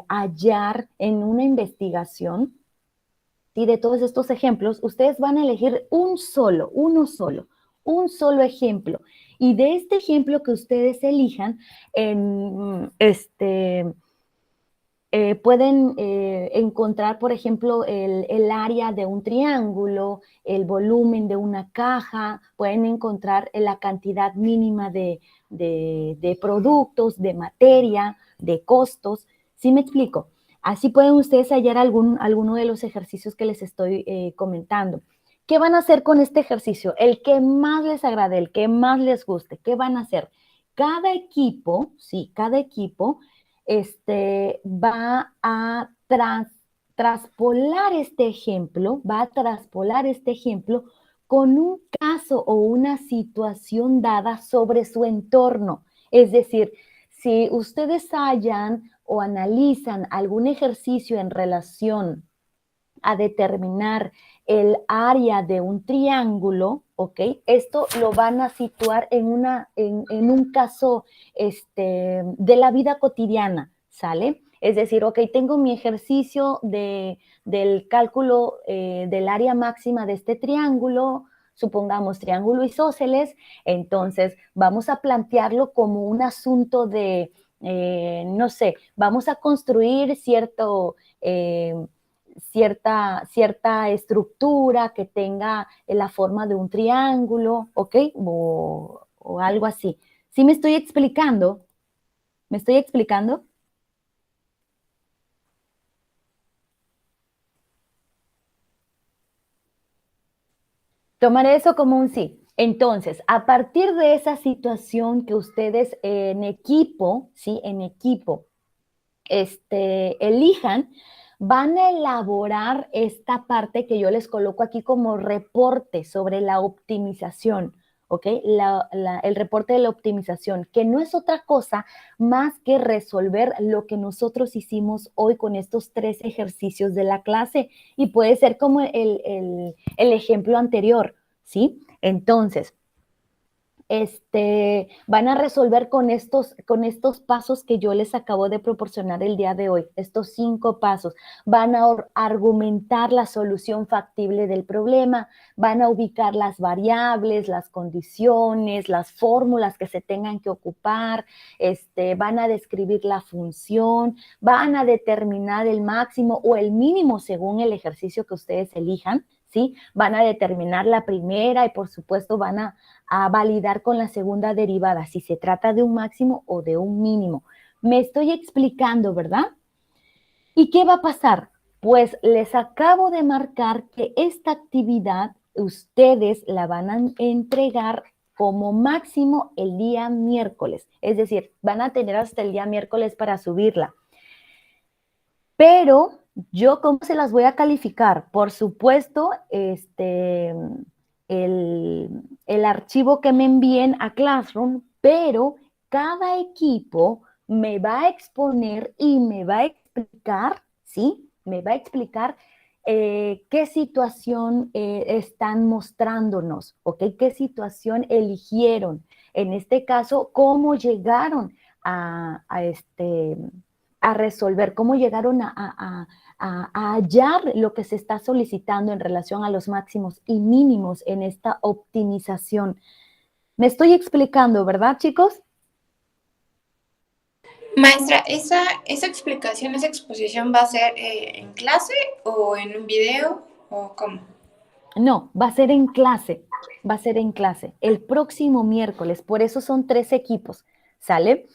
hallar en una investigación, ¿sí? De todos estos ejemplos, ustedes van a elegir uno solo ejemplo. Y de este ejemplo que ustedes elijan, pueden encontrar, por ejemplo, el área de un triángulo, el volumen de una caja, pueden encontrar la cantidad mínima de productos, de materia, de costos. ¿Sí me explico? Así pueden ustedes hallar alguno de los ejercicios que les estoy comentando. ¿Qué van a hacer con este ejercicio? El que más les agrade, el que más les guste. ¿Qué van a hacer? Cada equipo, va a traspolar este ejemplo, con un caso o una situación dada sobre su entorno. Es decir, si ustedes hallan o analizan algún ejercicio en relación a determinar el área de un triángulo, ¿ok? Esto lo van a situar en un caso de la vida cotidiana, ¿sale? Es decir, ok, tengo mi ejercicio del cálculo del área máxima de este triángulo, supongamos triángulo isósceles, entonces vamos a plantearlo como un asunto de, no sé, vamos a construir cierta estructura que tenga la forma de un triángulo, ¿ok? O algo así. ¿Sí me estoy explicando? ¿Me estoy explicando? Tomaré eso como un sí. Entonces, a partir de esa situación que ustedes en equipo, ¿sí? En equipo, elijan, van a elaborar esta parte que yo les coloco aquí como reporte sobre la optimización, ¿ok? El reporte de la optimización, que no es otra cosa más que resolver lo que nosotros hicimos hoy con estos 3 ejercicios de la clase y puede ser como el ejemplo anterior, ¿sí? Entonces, van a resolver con estos pasos que yo les acabo de proporcionar el día de hoy, estos 5 pasos. Van a argumentar la solución factible del problema, van a ubicar las variables, las condiciones, las fórmulas que se tengan que ocupar, van a describir la función, van a determinar el máximo o el mínimo según el ejercicio que ustedes elijan, ¿sí? Van a determinar la primera y por supuesto van a validar con la segunda derivada si se trata de un máximo o de un mínimo. Me estoy explicando, ¿verdad? ¿Y qué va a pasar? Pues les acabo de marcar que esta actividad ustedes la van a entregar como máximo el día miércoles. Es decir, van a tener hasta el día miércoles para subirla. Pero yo, ¿cómo se las voy a calificar? Por supuesto, el archivo que me envíen a Classroom, pero cada equipo me va a exponer y me va a explicar, ¿sí? Me va a explicar qué situación están mostrándonos, ¿ok? ¿Qué situación eligieron? En este caso, ¿cómo llegaron a resolver, cómo llegaron a hallar lo que se está solicitando en relación a los máximos y mínimos en esta optimización. Me estoy explicando, ¿verdad, chicos? Maestra, ¿esa exposición va a ser en clase o en un video o cómo? No, va a ser en clase, va a ser en clase, el próximo miércoles, por eso son 3 equipos, ¿sale?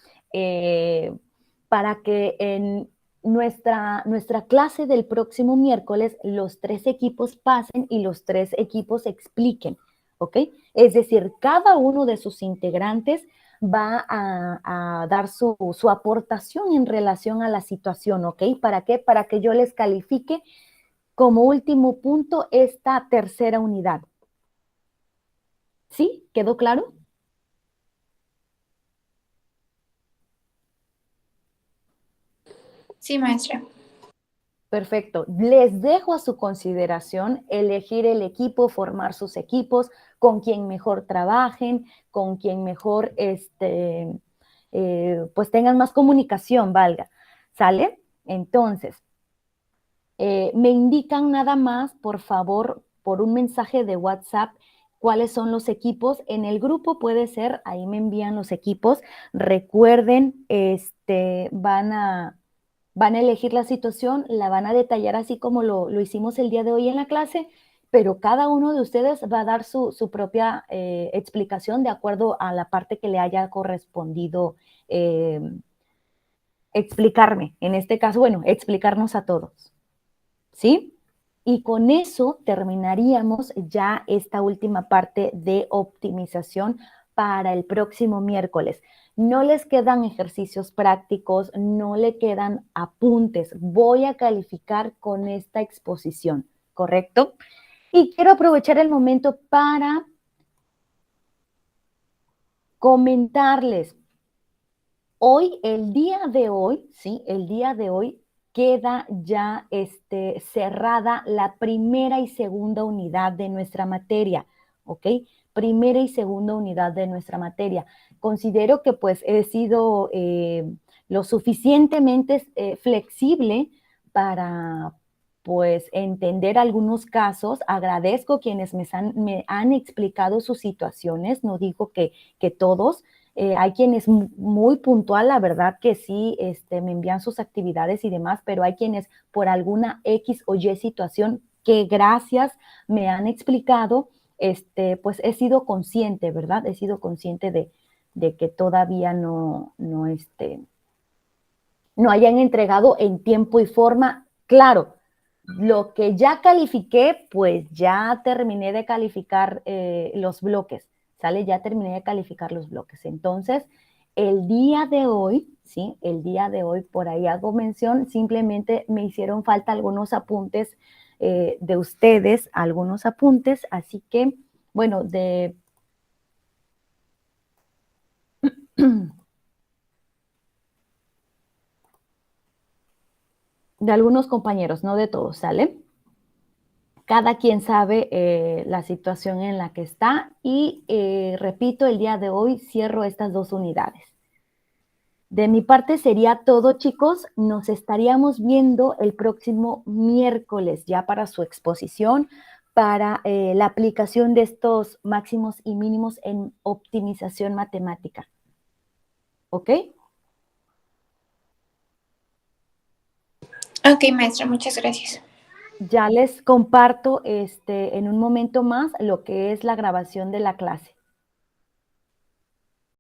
Para que en nuestra clase del próximo miércoles los 3 equipos pasen y los 3 equipos expliquen, ¿ok? Es decir, cada uno de sus integrantes va a dar su aportación en relación a la situación, ¿ok? ¿Para qué? Para que yo les califique como último punto esta tercera unidad. ¿Sí? ¿Quedó claro? Sí, maestra. Perfecto. Les dejo a su consideración elegir el equipo, formar sus equipos, con quien mejor trabajen, con quien mejor pues tengan más comunicación, valga. ¿Sale? Entonces, me indican nada más, por favor, por un mensaje de WhatsApp, cuáles son los equipos. En el grupo puede ser, ahí me envían los equipos. Recuerden, van a elegir la situación, la van a detallar así como lo hicimos el día de hoy en la clase, pero cada uno de ustedes va a dar su propia explicación de acuerdo a la parte que le haya correspondido explicarme. En este caso, bueno, explicarnos a todos. ¿Sí? Y con eso terminaríamos ya esta última parte de optimización para el próximo miércoles. No les quedan ejercicios prácticos, no le quedan apuntes. Voy a calificar con esta exposición, ¿correcto? Y quiero aprovechar el momento para comentarles. Hoy, el día de hoy, ¿sí? El día de hoy queda ya cerrada la primera y segunda unidad de nuestra materia, ¿ok? Primera y segunda unidad de nuestra materia. Considero que pues he sido lo suficientemente flexible para pues entender algunos casos. Agradezco quienes me han explicado sus situaciones, no digo que todos. Hay quienes muy puntual, la verdad que sí, me envían sus actividades y demás, pero hay quienes por alguna X o Y situación que gracias me han explicado, pues he sido consciente, ¿verdad? He sido consciente de que todavía no hayan entregado en tiempo y forma. Claro, lo que ya califiqué, pues ya terminé de calificar los bloques, ¿sale? Ya terminé de calificar los bloques. Entonces, el día de hoy, ¿sí? El día de hoy, por ahí hago mención, simplemente me hicieron falta algunos apuntes de ustedes, algunos apuntes, así que, bueno, de algunos compañeros, no de todos, ¿sale? Cada quien sabe la situación en la que está y repito, el día de hoy cierro estas 2 unidades. De mi parte sería todo, chicos. Nos estaríamos viendo el próximo miércoles ya para su exposición, para la aplicación de estos máximos y mínimos en optimización matemática. ¿Ok? Ok, maestra, muchas gracias. Ya les comparto en un momento más lo que es la grabación de la clase.